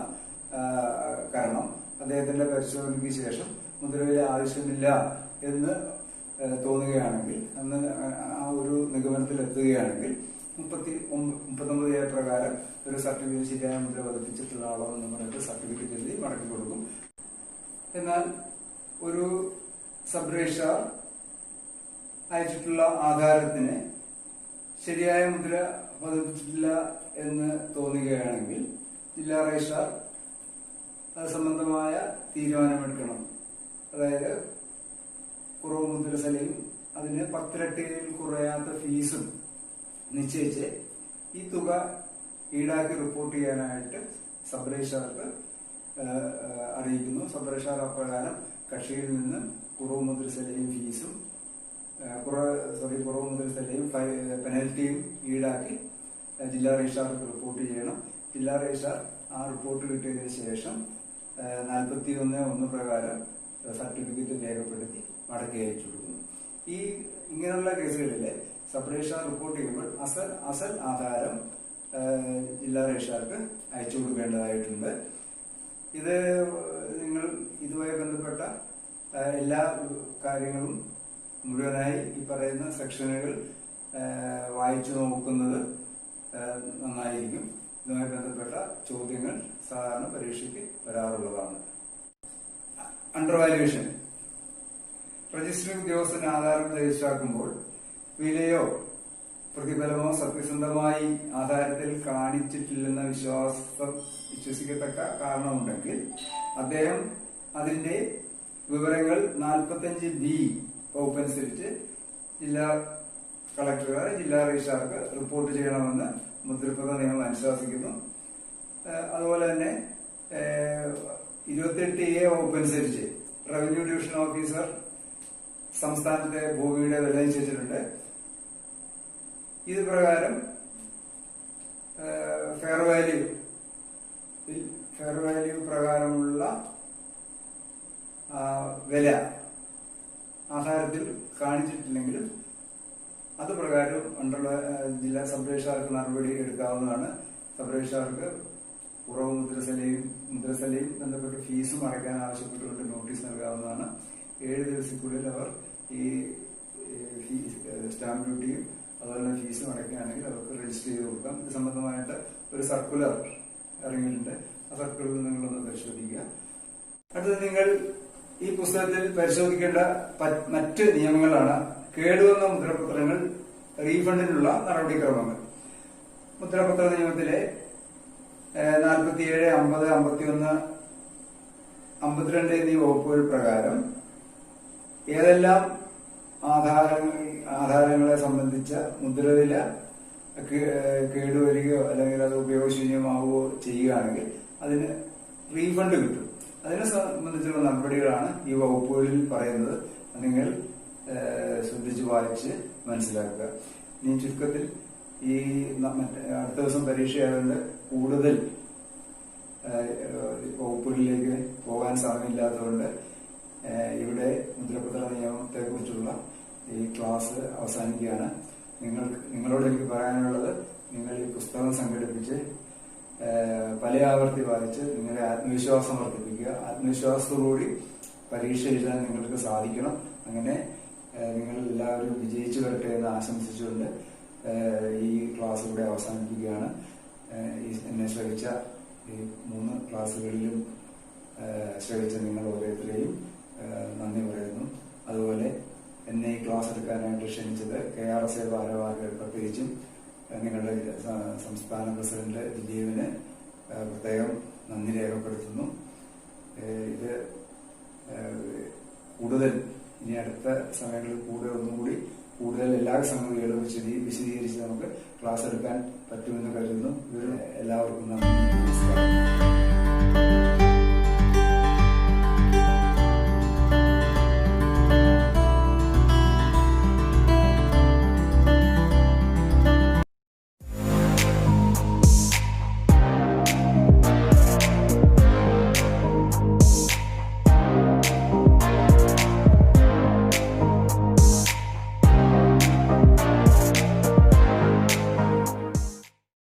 Speaker 1: കാരണം അദ്ദേഹത്തിന്റെ പരിശോധനയ്ക്ക് ശേഷം മുദ്രവില ആവശ്യമില്ല എന്ന് തോന്നുകയാണെങ്കിൽ, അന്ന് ആ ഒരു നിഗമനത്തിൽ എത്തുകയാണെങ്കിൽ 39A പ്രകാരം ഒരു സർട്ടിഫിക്കറ്റ് ശരിയായ മുദ്ര പതിപ്പിച്ചിട്ടുള്ള ആളോ എന്ന് പറഞ്ഞിട്ട് സർട്ടിഫിക്കറ്റ് എഴുതി മടക്കി കൊടുക്കും. എന്നാൽ ഒരു സബ് രജിസ്ട്രാർ അയച്ചിട്ടുള്ള ആധാരത്തിന് ശരിയായ മുദ്ര പതിപ്പിച്ചിട്ടില്ല എന്ന് തോന്നുകയാണെങ്കിൽ ജില്ലാ രജിസ്ട്രാർ അത് സംബന്ധമായ തീരുമാനമെടുക്കണം. അതായത് കുറവ് മുദ്രസലയും അതിന് 10 ഇരട്ടിയിൽ കുറയാത്ത ഫീസും നിശ്ചയിച്ച് ഈ തുക ഈടാക്കി റിപ്പോർട്ട് ചെയ്യാനായിട്ട് സബ് രജിസ്ട്രാർക്ക് അറിയിക്കുന്നു. സബ് രജിസ്ട്രാർ അപ്രകാരം കക്ഷിയിൽ നിന്ന് കുറവ് മുദ്രസലയും ഫീസും കുറവ് മുദ്രസലയും പെനൽറ്റിയും ഈടാക്കി ജില്ലാ രജിസ്ട്രാർക്ക് റിപ്പോർട്ട് ചെയ്യണം. ജില്ലാ രജിസ്ട്രാർ ആ റിപ്പോർട്ട് കിട്ടിയതിനു ശേഷം 41(1) പ്രകാരം സർട്ടിഫിക്കറ്റ് രേഖപ്പെടുത്തി മടക്കി അയച്ചു കൊടുക്കുന്നു. ഇങ്ങനെയുള്ള കേസുകളിലെ സബ് രജിസ്ട്രാർ റിപ്പോർട്ട് ചെയ്യുമ്പോൾ അസൽ ആധാരം ജില്ലാ രജിസ്ട്രാർക്ക് അയച്ചു കൊടുക്കേണ്ടതായിട്ടുണ്ട്. ഇത് നിങ്ങൾ ഇതുമായി ബന്ധപ്പെട്ട എല്ലാ കാര്യങ്ങളും മുഴുവനായി ഈ പറയുന്ന സെക്ഷനുകൾ വായിച്ചു നോക്കുന്നത് നന്നായിരിക്കും. ഇതുമായി ബന്ധപ്പെട്ട ചോദ്യങ്ങൾ സാധാരണ പരീക്ഷയ്ക്ക് വരാറുള്ളതാണ്. അണ്ടർവാല്യുവേഷൻ. രജിസ്ട്രിംഗ് ഉദ്യോഗസ്ഥന് ആധാരം രജിസ്റ്ററാക്കുമ്പോൾ വിലയോ പ്രതിഫലമോ സത്യസന്ധമായി ആധാരത്തിൽ കാണിച്ചിട്ടില്ലെന്ന വിശ്വസിക്കത്തക്ക കാരണമുണ്ടെങ്കിൽ അദ്ദേഹം അതിന്റെ വിവരങ്ങൾ 45B വകുപ്പ് അനുസരിച്ച് ജില്ലാ കളക്ടർ ജില്ലാ രജിസ്ട്രാർക്ക് റിപ്പോർട്ട് ചെയ്യണമെന്ന് മുദ്രപത്ര നിയമം അനുശാസിക്കുന്നു. അതുപോലെ തന്നെ 28A വകുപ്പ് അനുസരിച്ച് റവന്യൂ ഡിവിഷൻ ഓഫീസർ സംസ്ഥാനത്തെ ഭൂമിയുടെ വില നിശ്ചയിച്ചിട്ടുണ്ട്. ഇത് പ്രകാരം ഫെയർ വാല്യൂ പ്രകാരമുള്ള വില ആധാരത്തിൽ കാണിച്ചിട്ടില്ലെങ്കിലും അത് പ്രകാരം ജില്ലാ സബ് രജിസ്ട്രാർക്ക് നടപടി എടുക്കാവുന്നതാണ്. സബ് രജിസ്ട്രാർക്ക് കുറവ് മുദ്രസലയും ബന്ധപ്പെട്ട് ഫീസും അടയ്ക്കാൻ ആവശ്യപ്പെട്ടുകൊണ്ട് നോട്ടീസ് നൽകാവുന്നതാണ്. 7 ദിവസത്തിനുള്ളിൽ അവർ ഈ സ്റ്റാമ്പ് ഡ്യൂട്ടിയും അതുപോലെ ഫീസും അടയ്ക്കുകയാണെങ്കിൽ അവർക്ക് രജിസ്റ്റർ ചെയ്ത് കൊടുക്കാം. ഇത് സംബന്ധമായിട്ട് ഒരു സർക്കുലർ ഇറങ്ങിയിട്ടുണ്ട്. ആ സർക്കുലർ നിങ്ങളൊന്ന് പരിശോധിക്കുക. അടുത്തത് നിങ്ങൾ ഈ പുസ്തകത്തിൽ പരിശോധിക്കേണ്ട മറ്റ് നിയമങ്ങളാണ് കേടുവന്ന മുദ്രപത്രങ്ങൾ റീഫണ്ടിനുള്ള നടപടിക്രമങ്ങൾ. മുദ്രപത്ര നിയമത്തിലെ 47, 50, 51, 52 എന്നീ വകുപ്പുകൾ പ്രകാരം ഏതെല്ലാം ആധാരങ്ങളെ സംബന്ധിച്ച മുദ്രവില കേടുവരികയോ അല്ലെങ്കിൽ അത് ഉപയോഗശൂന്യമാവുകയോ ചെയ്യുകയാണെങ്കിൽ അതിന് റീഫണ്ട് കിട്ടും. അതിനെ സംബന്ധിച്ചുള്ള നടപടികളാണ് ഈ വകുപ്പുകളിൽ പറയുന്നത്. നിങ്ങൾ ശ്രദ്ധിച്ച് വായിച്ച് മനസ്സിലാക്കുക. ഇനി ചുരുക്കത്തിൽ ഈ അടുത്ത ദിവസം പരീക്ഷയായതുകൊണ്ട് കൂടുതൽ വകുപ്പുകളിലേക്ക് പോകാൻ സമയമില്ലാത്തതുകൊണ്ട് ഇവിടെ മുദ്രപത്ര നിയമത്തെ കുറിച്ചുള്ള ഈ ക്ലാസ് അവസാനിക്കുകയാണ്. നിങ്ങളോട് എനിക്ക് പറയാനുള്ളത്, നിങ്ങൾ ഈ പുസ്തകം സംഘടിപ്പിച്ച് പല ആവർത്തി വായിച്ച് നിങ്ങളുടെ ആത്മവിശ്വാസം വർദ്ധിപ്പിക്കുക. ആത്മവിശ്വാസത്തോടുകൂടി പരീക്ഷ എഴുതാൻ നിങ്ങൾക്ക് സാധിക്കണം. അങ്ങനെ നിങ്ങൾ എല്ലാവരും വിജയിച്ചു വരട്ടെ എന്ന് ആശംസിച്ചുകൊണ്ട് ഈ ക്ലാസ് ഇവിടെ അവസാനിപ്പിക്കുകയാണ്. എന്നെ ശ്രവിച്ച ഈ 3 ക്ലാസ്സുകളിലും ശ്രവിച്ച നിങ്ങൾ ഓരോരുത്തരെയും നന്ദി പറയുന്നു. അതുപോലെ എന്നെ ഈ ക്ലാസ് എടുക്കാനായിട്ട് ക്ഷണിച്ചത് KRSA ഭാരവാഹികൾ, പ്രത്യേകിച്ചും നിങ്ങളുടെ സംസ്ഥാന പ്രസിഡന്റ് ദിലീപിന് പ്രത്യേകം നന്ദി രേഖപ്പെടുത്തുന്നു. ഇത് കൂടുതൽ ഇനി അടുത്ത സമയങ്ങളിൽ ഒന്നുകൂടി കൂടുതൽ എല്ലാ സംഗതികളും വിശദീകരിച്ച് നമുക്ക് ക്ലാസ് എടുക്കാൻ പറ്റുമെന്ന് കരുതുന്നു. എല്ലാവർക്കും നന്ദി, നമസ്കാരം.